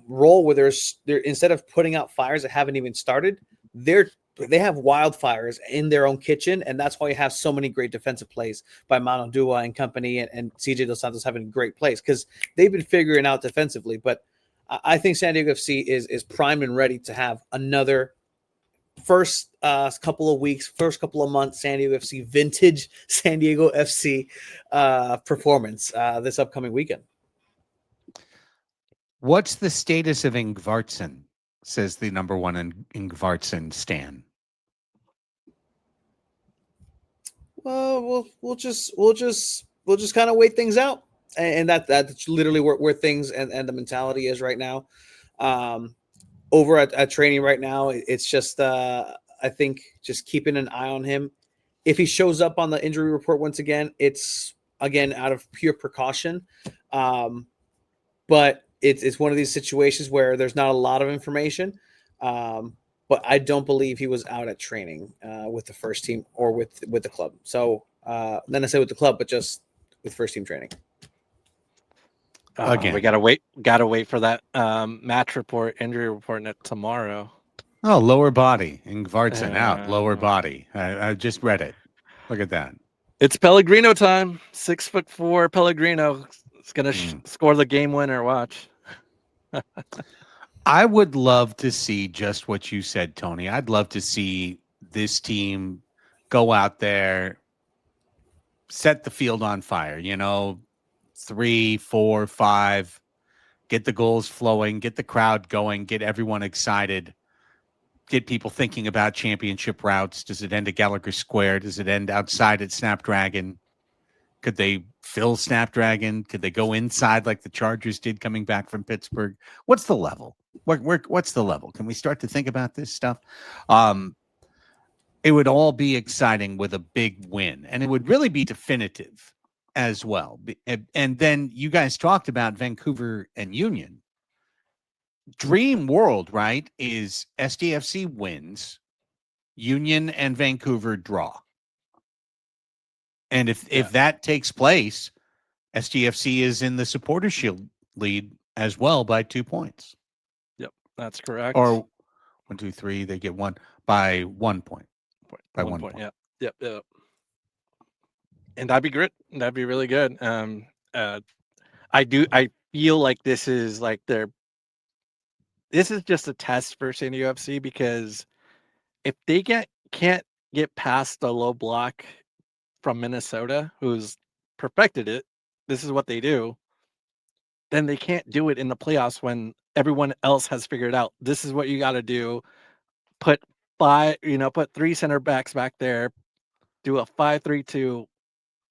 role where they're instead of putting out fires that haven't even started, they have wildfires in their own kitchen. And that's why you have so many great defensive plays by Mano Dua and company and CJ Dos Santos having great plays because they've been figuring out defensively. But I think San Diego FC is primed and ready to have another first couple of weeks, first couple of months, San Diego FC vintage San Diego FC performance this upcoming weekend. What's the status of Ingvartsen? Says the number one Ingvartsen stan. Well, we'll just kind of wait things out, and that's literally where things and the mentality is right now. Over at training right now, it's just I think just keeping an eye on him. If he shows up on the injury report once again, it's again out of pure precaution. But it's one of these situations where there's not a lot of information. But I don't believe he was out at training with the first team or with the club. So then I say with the club, but just with first team training. We gotta wait for that match report, injury report tomorrow. Oh, lower body. Ingvartsen out. Lower body. I just read it. Look at that. It's Pellegrino time. 6'4" Pellegrino is gonna score the game winner. Watch. I would love to see just what you said, Tony. I'd love to see this team go out there, set the field on fire, 3, 4, 5, get the goals flowing, get the crowd going, get everyone excited, get people thinking about championship routes. Does it end at Gallagher Square? Does it end outside at Snapdragon? Could they fill Snapdragon? Could they go inside like the Chargers did coming back from Pittsburgh? What's the level? What's the level? Can we start to think about this stuff? It would all be exciting with a big win, and it would really be definitive as well. And then you guys talked about Vancouver and Union. Dream world, right, is SDFC wins, Union and Vancouver draw. And if that takes place, SDFC is in the Supporters Shield lead as well by 2 points. Yep, that's correct. Or 1, 2, 3, they get one by 1 point. By 1 point. Yep. And that'd be great. That'd be really good. I feel like this is just a test for SanDiego FC, because if they can't get past the low block from Minnesota, who's perfected it, this is what they do, then they can't do it in the playoffs when everyone else has figured out this is what you got to do. Put 3 center backs back there, do a 5-3-2,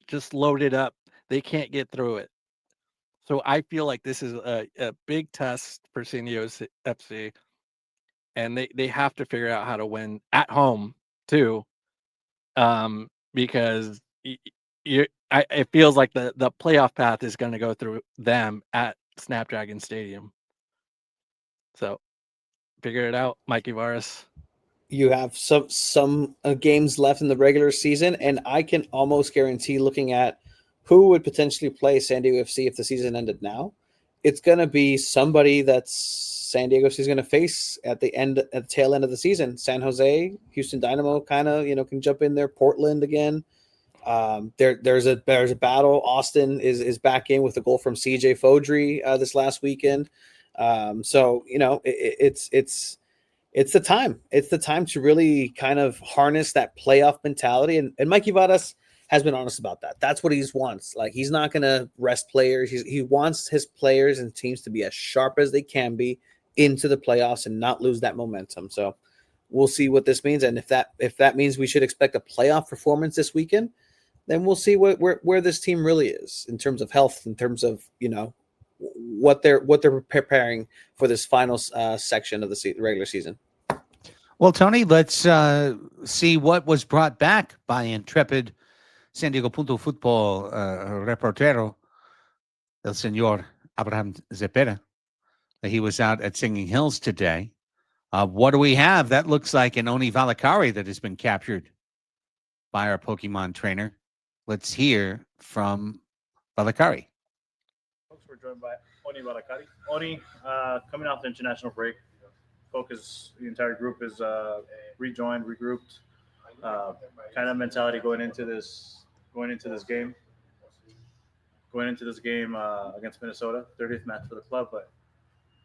just load it up. They can't get through it. So I feel like this is a big test for SanDiego FC, and they have to figure out how to win at home too, because it feels like the playoff path is going to go through them at Snapdragon Stadium. So figure it out, Mikey Varas. You have some games left in the regular season, and I can almost guarantee, looking at who would potentially play SanDiego FC if the season ended now, it's going to be somebody that's SanDiego FC is going to face at the tail end of the season. San Jose, Houston Dynamo kind of can jump in there. Portland again. There's a battle. Austin is back in with a goal from CJ Fodry this last weekend. So it's the time. It's the time to really kind of harness that playoff mentality. And Mikey Varas has been honest about that. That's what he wants. Like, he's not going to rest players. He wants his players and teams to be as sharp as they can be into the playoffs and not lose that momentum. So we'll see what this means. And if that means we should expect a playoff performance this weekend, then we'll see where this team really is in terms of health, in terms of, what they're preparing for this final section of the regular season. Well, Tony, let's see what was brought back by intrepid SanDiego.Futbol reportero, el señor Abraham Zepeda. He was out at Singing Hills today. What do we have? That looks like an Oni Valakari that has been captured by our Pokemon trainer. Let's hear from Valakari. We're joined by Oni Valakari. Oni, coming off the international break, focus, the entire group is rejoined, regrouped. Kind of mentality going into this game against Minnesota, 30th match for the club. But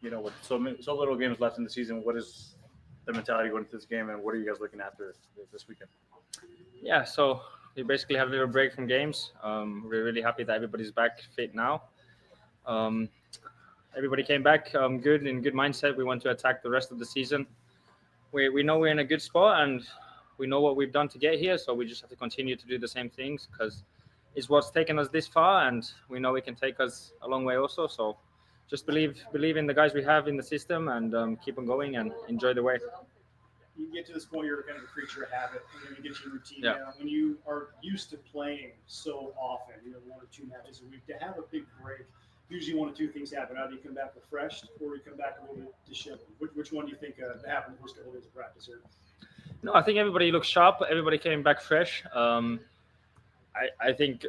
with so little games left in the season, what is the mentality going into this game, and what are you guys looking after this weekend? Yeah, so we basically have a little break from games. We're really happy that everybody's back fit now. Everybody came back good mindset. We want to attack the rest of the season. We know we're in a good spot, and we know what we've done to get here, so we just have to continue to do the same things because it's what's taken us this far, and we know it can take us a long way also. So just believe in the guys we have in the system, and keep on going and enjoy the way. You get to this point, you're kind of a creature of habit, and then you get your routine Yeah. down. When you are used to playing so often, 1 or 2 matches a week, to have a big break, usually 1 or 2 things happen. Either you come back refreshed, or you come back a little bit disheveled. Which one do you think happened the first couple of days of practice here? No, I think everybody looks sharp. Everybody came back fresh. I think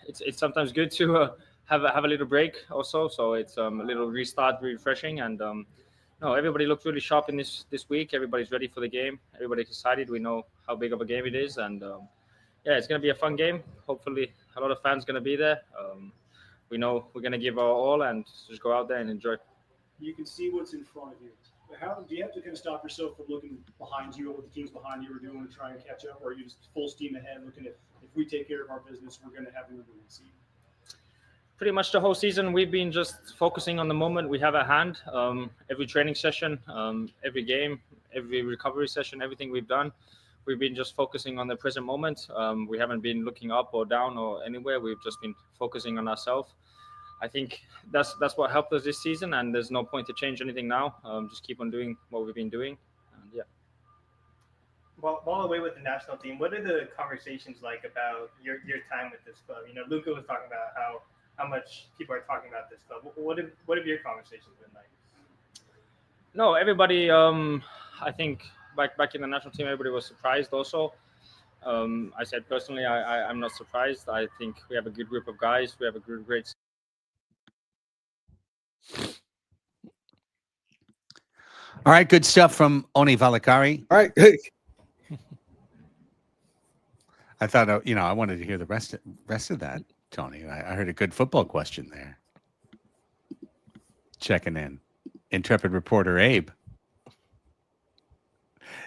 it's sometimes good to have a little break also. So it's a little restart, refreshing, and no, everybody looked really sharp in this week. Everybody's ready for the game. Everybody's excited. We know how big of a game it is, and yeah, it's gonna be a fun game. Hopefully, a lot of fans gonna be there. We know we're gonna give our all and just go out there and enjoy. You can see what's in front of you. How do you have to kind of stop yourself from looking behind you, what the teams behind you are doing, to try and catch up, or are you just full steam ahead, looking at if we take care of our business, we're going to have the number 1 seed? Pretty much the whole season, we've been just focusing on the moment we have at hand. Every training session, every game, every recovery session, everything we've done, we've been just focusing on the present moment. We haven't been looking up or down or anywhere. We've just been focusing on ourselves. I think that's what helped us this season, and there's no point to change anything now. Just keep on doing what we've been doing, and yeah. While away with the national team, what are the conversations like about your time with this club? Luca was talking about how much people are talking about this club. What have your conversations been like? No, everybody. I think back in the national team, everybody was surprised. Also, I said personally, I'm not surprised. I think we have a good group of guys. We have a great. All right, good stuff from Oni Valakari. All right. I thought, I wanted to hear the rest of that, Tony. I heard a good football question there. Checking in. Intrepid reporter Abe.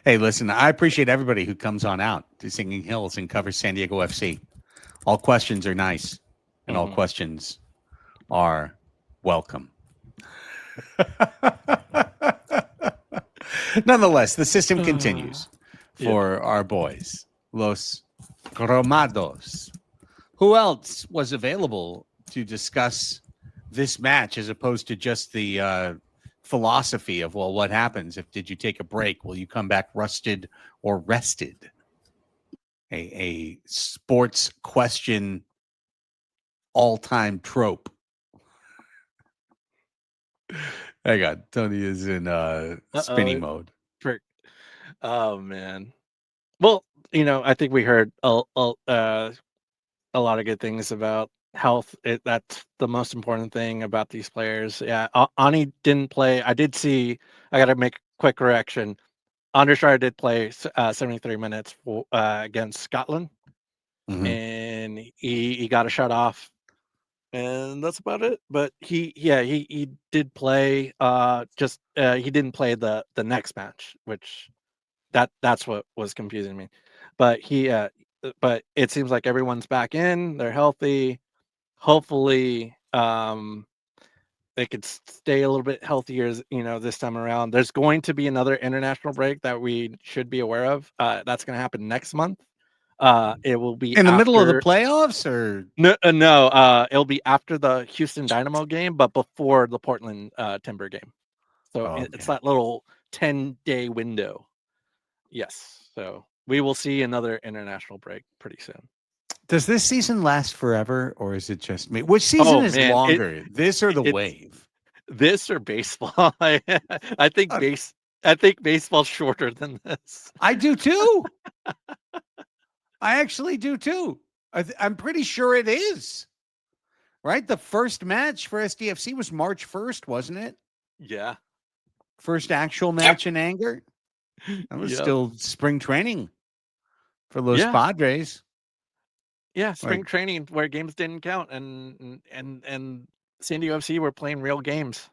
Hey, listen, I appreciate everybody who comes on out to Singing Hills and covers San Diego FC. All questions are nice, and all questions are welcome. Nonetheless, the system continues for our boys, Los Cromados. Who else was available to discuss this match as opposed to just the philosophy of, well, what happens if did you take a break? Will you come back rusted or rested? A sports question all-time trope. Hang on, Tony is in spinny mode. Oh man. Well, I think we heard a lot of good things about health. That's the most important thing about these players. Yeah, Ani didn't play. I did see. I got to make a quick correction. Undershire did play 73 minutes against Scotland, and he got a shut off. And that's about it. But he did play. He didn't play the next match, which that's what was confusing me. But but it seems like everyone's back in. They're healthy. Hopefully, they could stay a little bit healthier. This time around. There's going to be another international break that we should be aware of. That's going to happen next month. It will be in the middle of the playoffs, or no. It'll be after the Houston Dynamo game, but before the Portland Timber game. So it's that little 10-day window. Yes. So we will see another international break pretty soon. Does this season last forever, or is it just me? Which season is longer, this or the wave? This or baseball? I think baseball's shorter than this. I do too. I actually do too. I'm pretty sure it is. Right? The first match for SDFC was March 1st, wasn't it? Yeah. First actual match in anger. That was still spring training for Los Padres. Yeah, spring training where games didn't count, and San Diego FC were playing real games,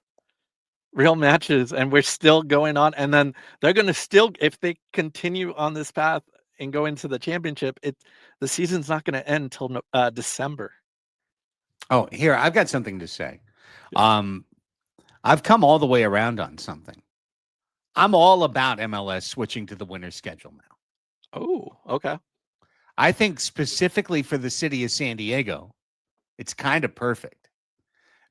real matches, and we're still going on. And then they're going to still, if they continue on this path and go into the championship, the season's not going to end until December. Oh, here, I've got something to say. I've come all the way around on something. I'm all about MLS switching to the winter schedule now. Oh, okay. I think specifically for the city of San Diego, it's kind of perfect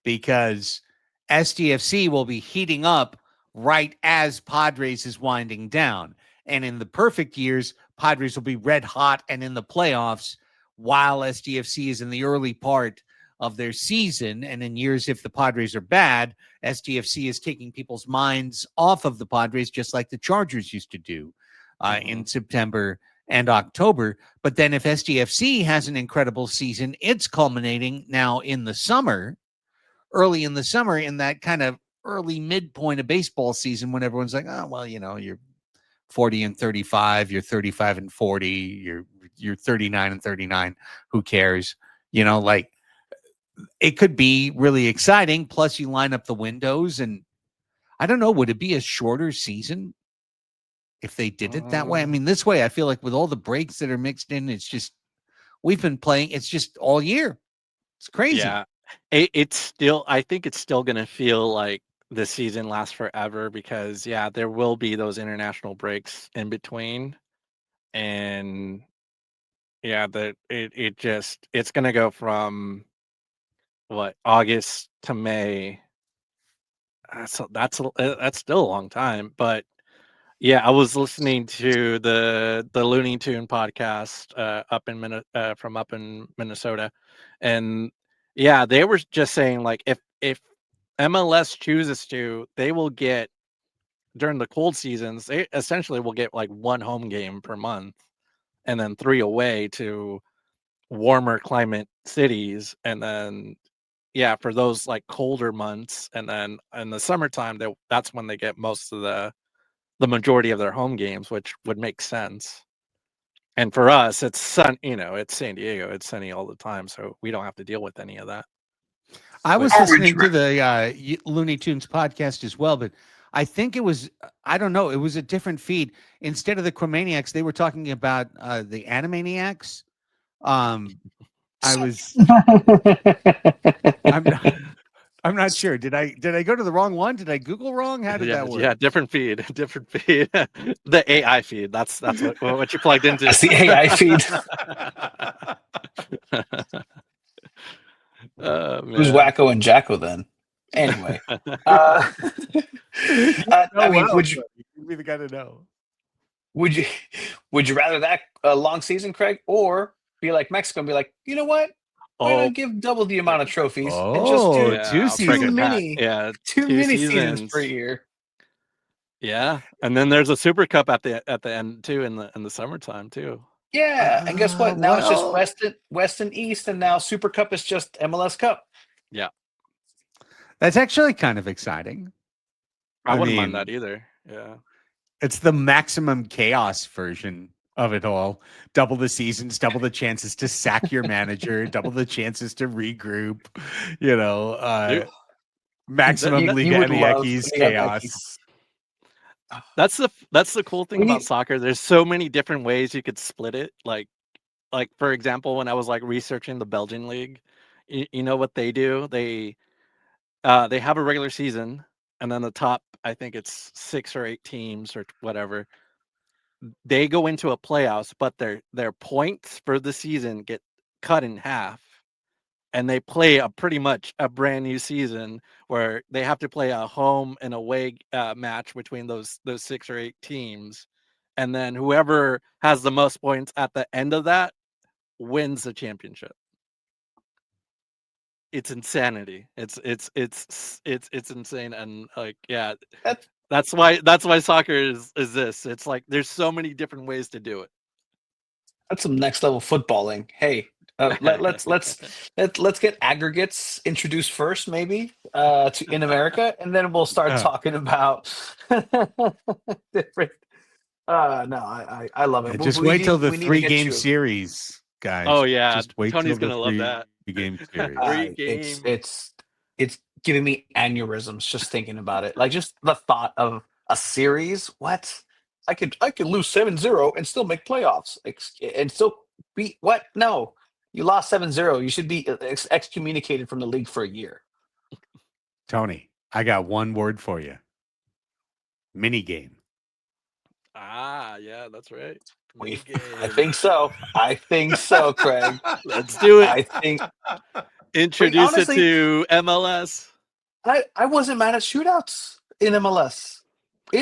because SDFC will be heating up right as Padres is winding down. And in the perfect years, Padres will be red hot and in the playoffs while SDFC is in the early part of their season. And in years, if the Padres are bad, SDFC is taking people's minds off of the Padres, just like the Chargers used to do in September and October. But then if SDFC has an incredible season, it's culminating now in the summer, early in the summer, in that kind of early midpoint of baseball season when everyone's like, oh, well, you're 40 and 35, you're 35 and 40, you're 39 and 39. Who cares? Like it could be really exciting. Plus you line up the windows and I don't know, would it be a shorter season if they did it that way? I mean, this way, I feel like with all the breaks that are mixed in, it's just, we've been playing, it's just all year. It's crazy. Yeah. I think it's still going to feel like the season lasts forever because, there will be those international breaks in between. And it's going to go from August to May. That's still a long time, but I was listening to the Looney Tune podcast from up in Minnesota, and they were just saying like if MLS chooses to, they will get during the cold seasons, they essentially will get like one home game per month, and then 3 away to warmer climate cities, and then for those like colder months, and then in the summertime, that's when they get most of the majority of their home games, which would make sense. And for us, it's it's San Diego, it's sunny all the time, so we don't have to deal with any of that. I was listening to the Looney Tunes podcast as well, but I think it was, I don't know, it was a different feed. Instead of the Chromaniacs, they were talking about the Animaniacs. I'm not sure. Did I go to the wrong one? Did I Google wrong? How did that work? Yeah, different feed. The AI feed. That's what you plugged into. That's the AI feed. Who's Wacko and Jacko then? Anyway, I mean, would you be the guy to know? Would you rather that long season, Craig, or be like Mexico and be like, you know what? Why not give double the amount of trophies and just do two mini seasons per year? Yeah, and then there's a Super Cup at the end too in the summertime too. Yeah, and guess what? Now it's just West and East, and now Super Cup is just MLS Cup. Yeah, that's actually kind of exciting. I wouldn't mind that either. Yeah, it's the maximum chaos version of it all. Double the seasons, double the chances to sack your manager, double the chances to regroup. Maximum Liga MX chaos. That's the cool thing about soccer. There's so many different ways you could split it. Like for example, when I was like researching the Belgian league, you know what they do? They have a regular season, and then the top, I think it's 6 or 8 teams or whatever, they go into a playoffs, but their points for the season get cut in half, and they play pretty much a brand new season where they have to play a home and away match between those 6 or 8 teams, and then whoever has the most points at the end of that wins the championship. It's insanity. It's insane, and like that's why soccer is this. It's like there's so many different ways to do it. That's some next level footballing. Hey, let's get aggregates introduced first, maybe in America, and then we'll start talking about different. No, I love it. Just wait till the 3-game series, guys. Oh yeah, just wait. Tony's gonna love that. 3-game series. It's giving me aneurysms just thinking about it. Like just the thought of a series. What? I could lose 7-0 and still make playoffs and still beat what? No, you lost 7-0. You should be excommunicated from the league for a year. Tony, I got one word for you. Mini game. Yeah, that's right. I think so. I think so, Craig. Let's do it. I think Introduce honestly, it to MLS. I wasn't mad at shootouts in MLS.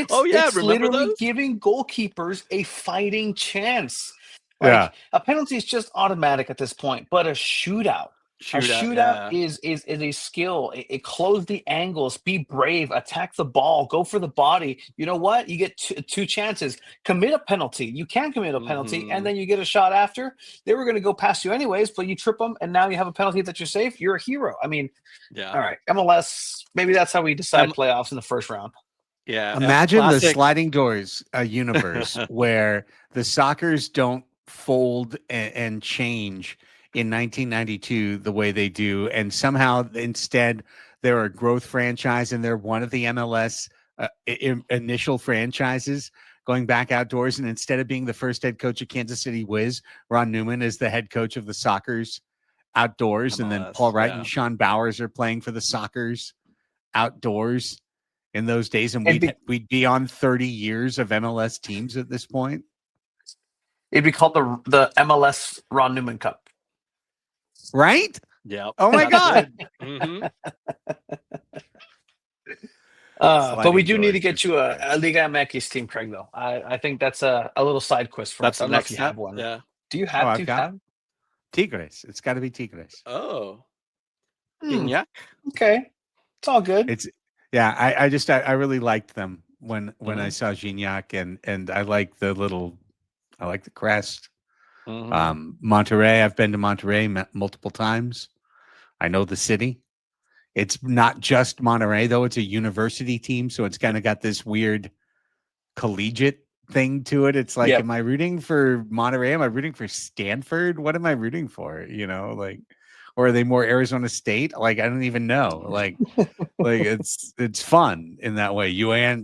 Oh, yeah, It's remember literally those? giving goalkeepers a fighting chance. Yeah. Like a penalty is just automatic at this point, but a shootout. A shootout yeah. is a skill. It close the angles, be brave, attack the ball, go for the body. You know what? You get two chances. Commit a penalty. You can commit a penalty, and then you get a shot after. They were going to go past you anyways, but you trip them, and now you have a penalty that you're safe. You're a hero. I mean, all right, MLS. Maybe that's how we decide playoffs in the first round. Yeah. Imagine the sliding doors universe where the Soccers don't fold and change in 1992 the way they do, and somehow instead they're a growth franchise and they're one of the MLS initial franchises going back outdoors, and instead of being the first head coach of Kansas City Wiz, Ron Newman is the head coach of the Soccers outdoors, MLS, and then Paul Wright and Sean Bowers are playing for the Soccers outdoors in those days, and we'd be on 30 years of MLS teams at this point. It'd be called the MLS Ron Newman Cup. Right? Yeah. Oh my God. But we do need to get you a Liga MX team, Craig, though. I think that's a little side quest for us. I don't know if you have one. Yeah. Do you have Tigres? It's got to be Tigres. Oh. Gignac? Okay. It's all good. I really liked them when I saw Gignac, and I like the crest. Monterrey, I've been to Monterrey multiple times. I know the city. It's not just Monterrey, though. It's a university team, so it's kind of got this weird collegiate thing to it. It's like, am I rooting for Monterrey? Am I rooting for Stanford? What am I rooting for? Or are they more Arizona State? Like, I don't even know. Like it's fun in that way. UNAL,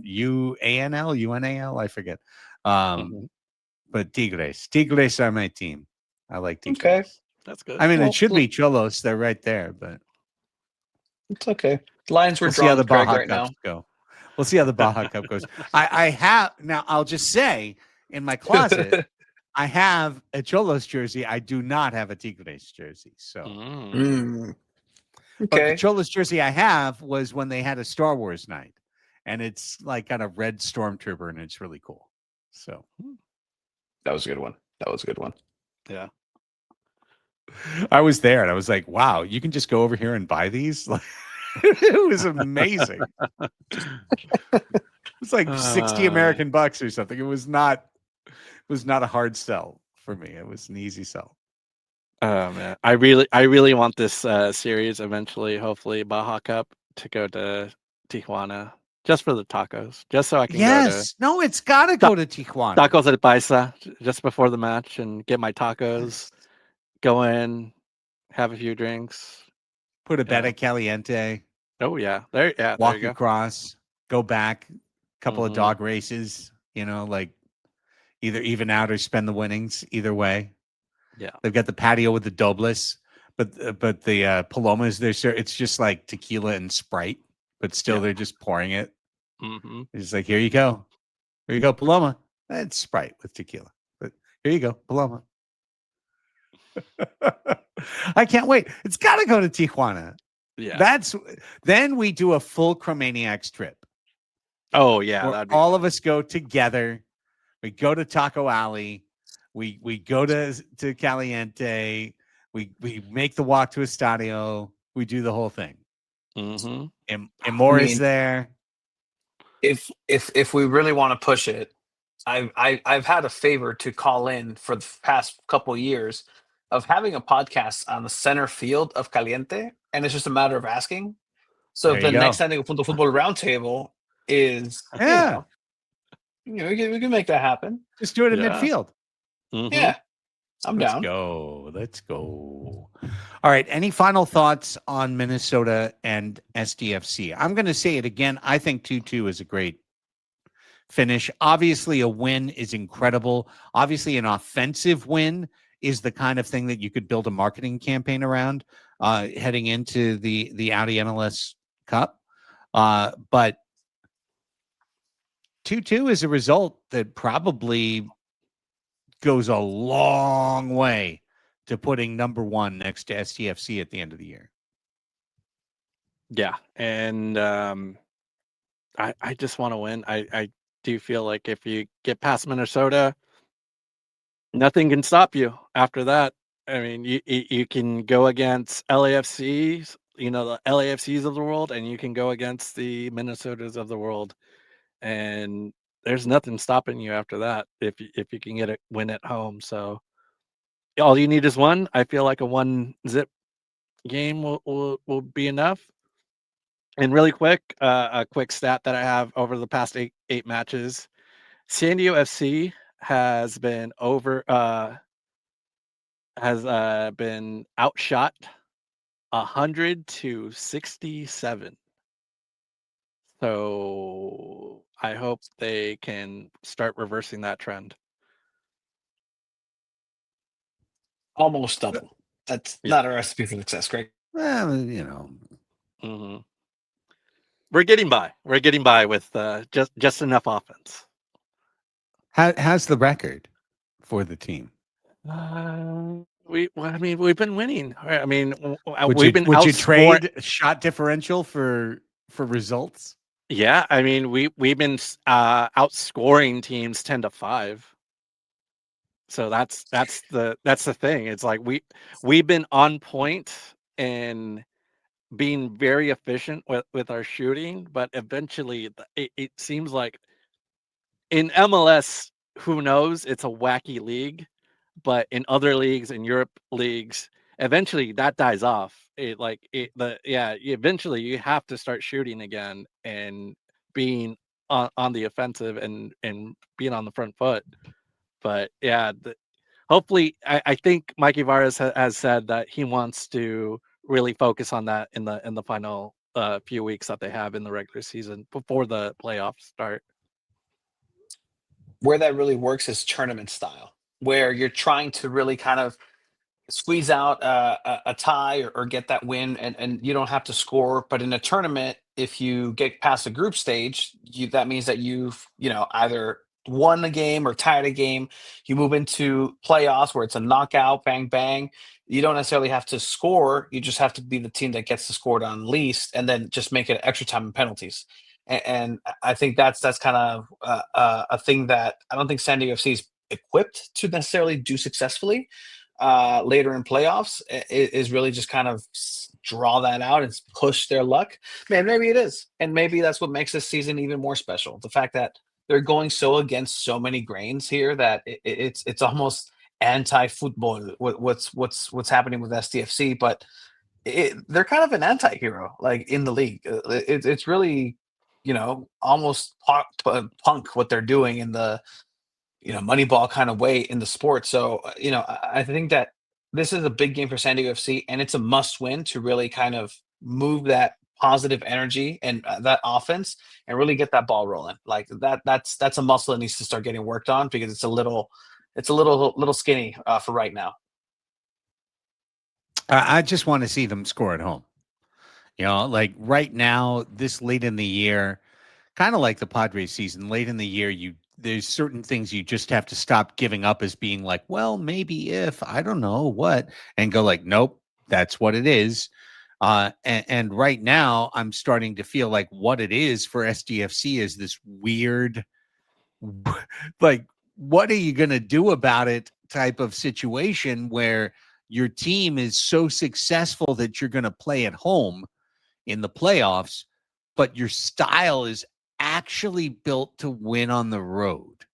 I forget. But Tigres are my team. I like Tigres. Okay. That's good. I mean, it should be Xolos. They're right there, but it's okay. Lions were we'll see how the Baja right Cups now. go. We'll see how the Baja Cup goes. I have now. I'll just say, in my closet, I have a Xolos jersey. I do not have a Tigres jersey. So, Okay. But the Xolos jersey I have was when they had a Star Wars night, and it's like got a red stormtrooper, and it's really cool. So. That was a good one. Yeah. I was there and I was like, wow, you can just go over here and buy these? It was amazing. It was like 60 American bucks or something. It was not a hard sell for me. It was an easy sell. Oh man. I really want this series eventually, hopefully Baja Cup, to go to Tijuana. Just for the tacos, just so I can no, it's got to go to Tijuana. Tacos at Paisa, just before the match, and get my tacos, go in, have a few drinks. Put a bet at Caliente. Oh, yeah. Walk across, go back, couple of dog races, like either even out or spend the winnings, either way. Yeah. They've got the patio with the dobles, but the Palomas, it's just like tequila and Sprite. But still, they're just pouring it. It's like, here you go. Here you go, Paloma. It's Sprite with tequila. But here you go, Paloma. I can't wait. It's got to go to Tijuana. Yeah. Then we do a full Chromaniacs trip. Oh, yeah. All of us go together. We go to Taco Alley. We go to Caliente. We make the walk to Estadio. We do the whole thing. And more is there. If we really want to push it, I've had a favor to call in for the past couple of years of having a podcast on the center field of Caliente, and it's just a matter of asking. So if the next SanDiego.Futbol roundtable is we can make that happen. Just do it in midfield. Yeah. I'm down. Let's go. All right. Any final thoughts on Minnesota and SDFC? I'm going to say it again. I think 2-2 is a great finish. Obviously, a win is incredible. Obviously, an offensive win is the kind of thing that you could build a marketing campaign around heading into the Audi MLS Cup. But 2-2 is a result that probably goes a long way to putting number one next to SDFC at the end of the year. Yeah, and I just want to win. I do feel like if you get past Minnesota, nothing can stop you after that. I mean, you can go against LAFCs, the LAFCs of the world, and you can go against the Minnesotas of the world, and there's nothing stopping you after that if you can get a win at home. So all you need is one. I feel like a 1-zip game will be enough. And really quick, a quick stat that I have over the past eight matches: SanDiego.FC has been been outshot 100-67. So I hope they can start reversing that trend. Almost double. That's not a recipe for success, Greg. Well, Mm-hmm. We're getting by. We're getting by with just enough offense. How's the record for the team? We've been winning. I mean, Would you trade shot differential for results? Yeah, I mean, we've been outscoring teams 10-5. So that's the thing. It's like we've been on point and being very efficient with our shooting, but eventually it seems like in MLS, who knows? It's a wacky league, but in other leagues, in Europe leagues, eventually that dies off. Eventually you have to start shooting again and being on the offensive and being on the front foot. But yeah, hopefully, I think Mikey Varas has said that he wants to really focus on that in the final few weeks that they have in the regular season before the playoffs start. Where that really works is tournament style, where you're trying to really kind of squeeze out a tie or get that win, and you don't have to score. But in a tournament, if you get past the group stage, that means that you've either won the game or tied a game. You move into playoffs where it's a knockout, bang bang. You don't necessarily have to score. You just have to be the team that gets the score down least, and then just make it extra time and penalties. And I think that's kind of a thing that I don't think San Diego FC is equipped to necessarily do successfully later in playoffs. Is really just kind of draw that out and push their luck. Man, maybe it is, and maybe that's what makes this season even more special. The fact that they're going so against so many grains here that it's almost anti-football. What's happening with SDFC, but they're kind of an anti-hero like in the league. It's really almost punk what they're doing in the Moneyball kind of way in the sport. So I think that this is a big game for San Diego FC, and it's a must win to really kind of move that positive energy and that offense and really get that ball rolling. Like that's a muscle that needs to start getting worked on because it's a little skinny for right now. I just want to see them score at home. Like right now, this late in the year, kind of like the Padres season, late in the year, there's certain things you just have to stop giving up as being like, well, maybe if, I don't know what, and go like, nope, that's what it is. And right now, I'm starting to feel like what it is for SDFC is this weird, like, what are you going to do about it type of situation where your team is so successful that you're going to play at home in the playoffs, but your style is actually built to win on the road.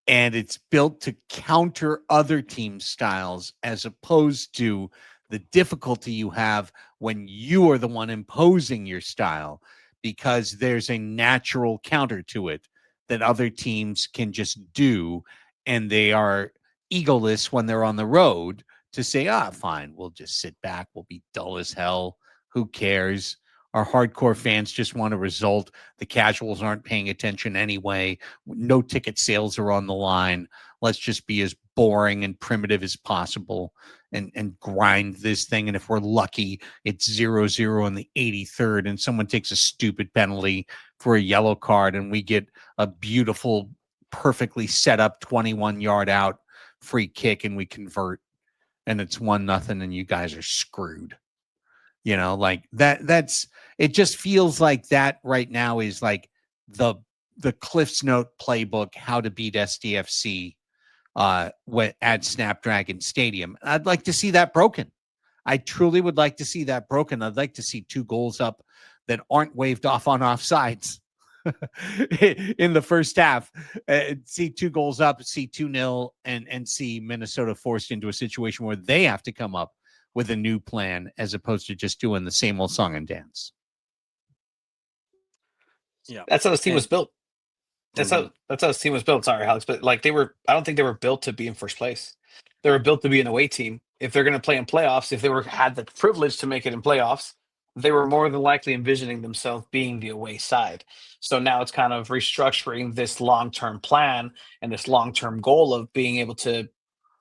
And it's built to counter other teams' styles as opposed to the difficulty you have when you are the one imposing your style, because there's a natural counter to it that other teams can just do. And they are egoless when they're on the road to say, fine, we'll just sit back. We'll be dull as hell. Who cares? Our hardcore fans just want a result. The casuals aren't paying attention anyway. No ticket sales are on the line. Let's just be as boring and primitive as possible and grind this thing. And if we're lucky, it's 0-0 in the 83rd and someone takes a stupid penalty for a yellow card and we get a beautiful, perfectly set up 21-yard out free kick and we convert and it's 1-0 and you guys are screwed. Like that's it just feels like that right now is like the Cliff's Note playbook, how to beat SDFC at Snapdragon Stadium. I'd like to see that broken. I truly would like to see that broken. I'd like to see 2 goals up that aren't waved off on offsides in the first half. See 2 goals up, see 2-0, and see Minnesota forced into a situation where they have to come up with a new plan as opposed to just doing the same old song and dance. Yeah, That's how this team was built. That's how this team was built. Sorry, Alex, but like I don't think they were built to be in first place. They were built to be an away team. If they're going to play in playoffs, if they had the privilege to make it in playoffs, they were more than likely envisioning themselves being the away side. So now it's kind of restructuring this long-term plan and this long-term goal of being able to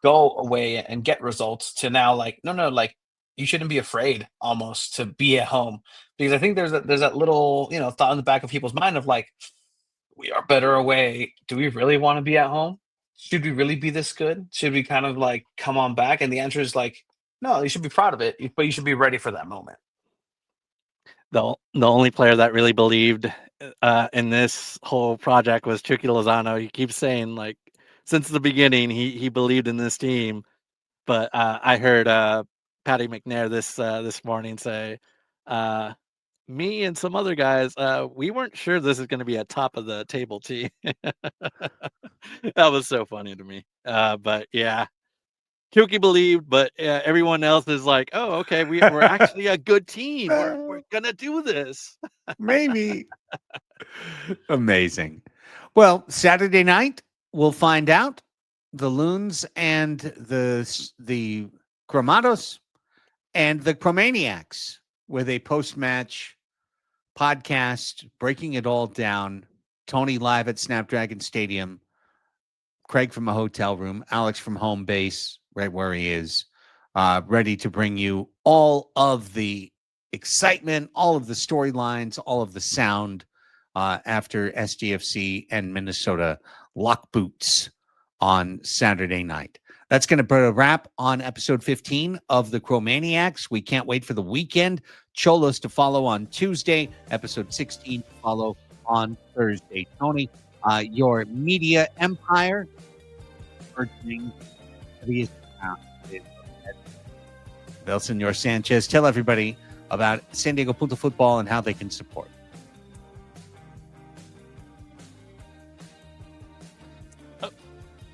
go away and get results to now like, no, like you shouldn't be afraid almost to be at home, because I think there's that little, thought in the back of people's mind of like, we are better away. Do we really want to be at home? Should we really be this good? Should we kind of like come on back? And the answer is like, no, you should be proud of it, but you should be ready for that moment. The only player that really believed in this whole project was Chucky Lozano. He keeps saying like since the beginning he believed in this team, but I heard Patty McNair this morning say, me and some other guys, we weren't sure this is going to be a top of the table team. That was so funny to me. But yeah, Chucky believed, but everyone else is like, oh, okay, we're actually a good team. We're going to do this. Maybe. Amazing. Well, Saturday night, we'll find out. The Loons and the Chromados and the Chromaniacs with a post-match podcast, breaking it all down. Tony live at Snapdragon Stadium. Craig from a hotel room. Alex from home base, right where he is, ready to bring you all of the excitement, all of the storylines, all of the sound after SDFC and Minnesota lock boots on Saturday night. That's going to put a wrap on episode 15 of the Chromaniacs. We can't wait for the weekend. Xolos to follow on Tuesday, episode 16 to follow on Thursday. Tony, your media empire, Bel Senor Sanchez, tell everybody about SanDiego.Futbol and how they can support.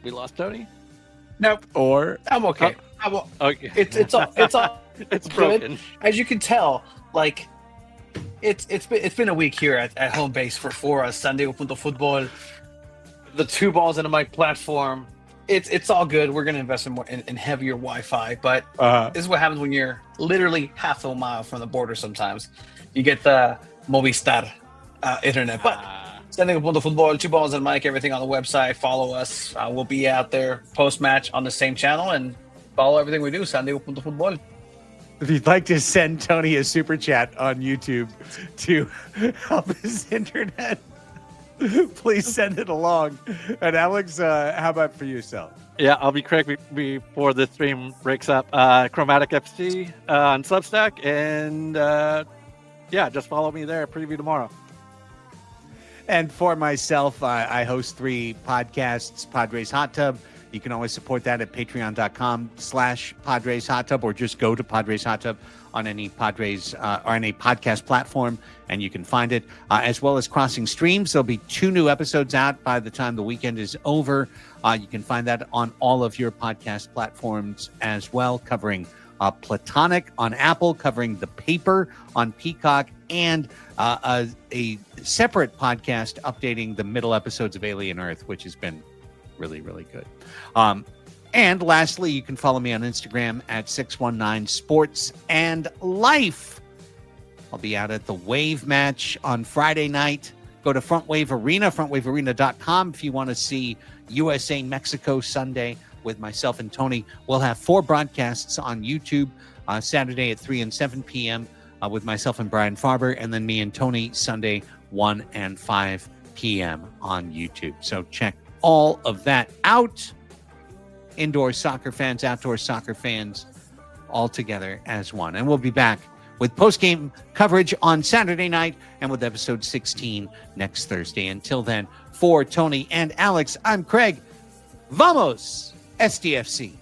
We lost Tony? Nope. Or I'm okay. okay. It's all It's broken. good. As you can tell, like it's been a week here at home base for us, SanDiego.Futbol. The 2 balls in a mic platform. It's all good. We're gonna invest in more in heavier Wi-Fi, but this is what happens when you're literally half a mile from the border. Sometimes you get the Movistar internet, but SanDiego.Futbol, 2 balls and a mic, everything on the website. Follow us. We'll be out there post-match on the same channel, and follow everything we do, SanDiego.Futbol. If you'd like to send Tony a super chat on YouTube to help his internet, please send it along. And Alex, how about for yourself? Yeah, I'll be quick before the stream breaks up. Chromatic FC on Substack, and just follow me there. Preview tomorrow. And for myself, I host 3 podcasts, Padres Hot Tub. You can always support that at patreon.com/Padres Hot Tub, or just go to Padres Hot Tub on any Padres or any podcast platform, and you can find it, as well as Crossing Streams. There'll be 2 new episodes out by the time the weekend is over. You can find that on all of your podcast platforms as well, covering Platonic on Apple, covering The Paper on Peacock, and a separate podcast updating the middle episodes of Alien Earth, which has been really, really good. And lastly, you can follow me on Instagram at 619 Sports and Life. I'll be out at the Wave match on Friday night. Go to Front Wave Arena, frontwavearena.com, if you want to see USA Mexico Sunday with myself and Tony. We'll have 4 broadcasts on YouTube, Saturday at 3 and 7 p.m. With myself and Brian Farber, and then me and Tony Sunday 1 and 5 p.m. on YouTube. So check all of that out. indoor soccer fans, outdoor soccer fans, all together as one. And we'll be back with post-game coverage on Saturday night and with episode 16 next Thursday. Until then, for Tony and Alex, I'm Craig. Vamos, SDFC.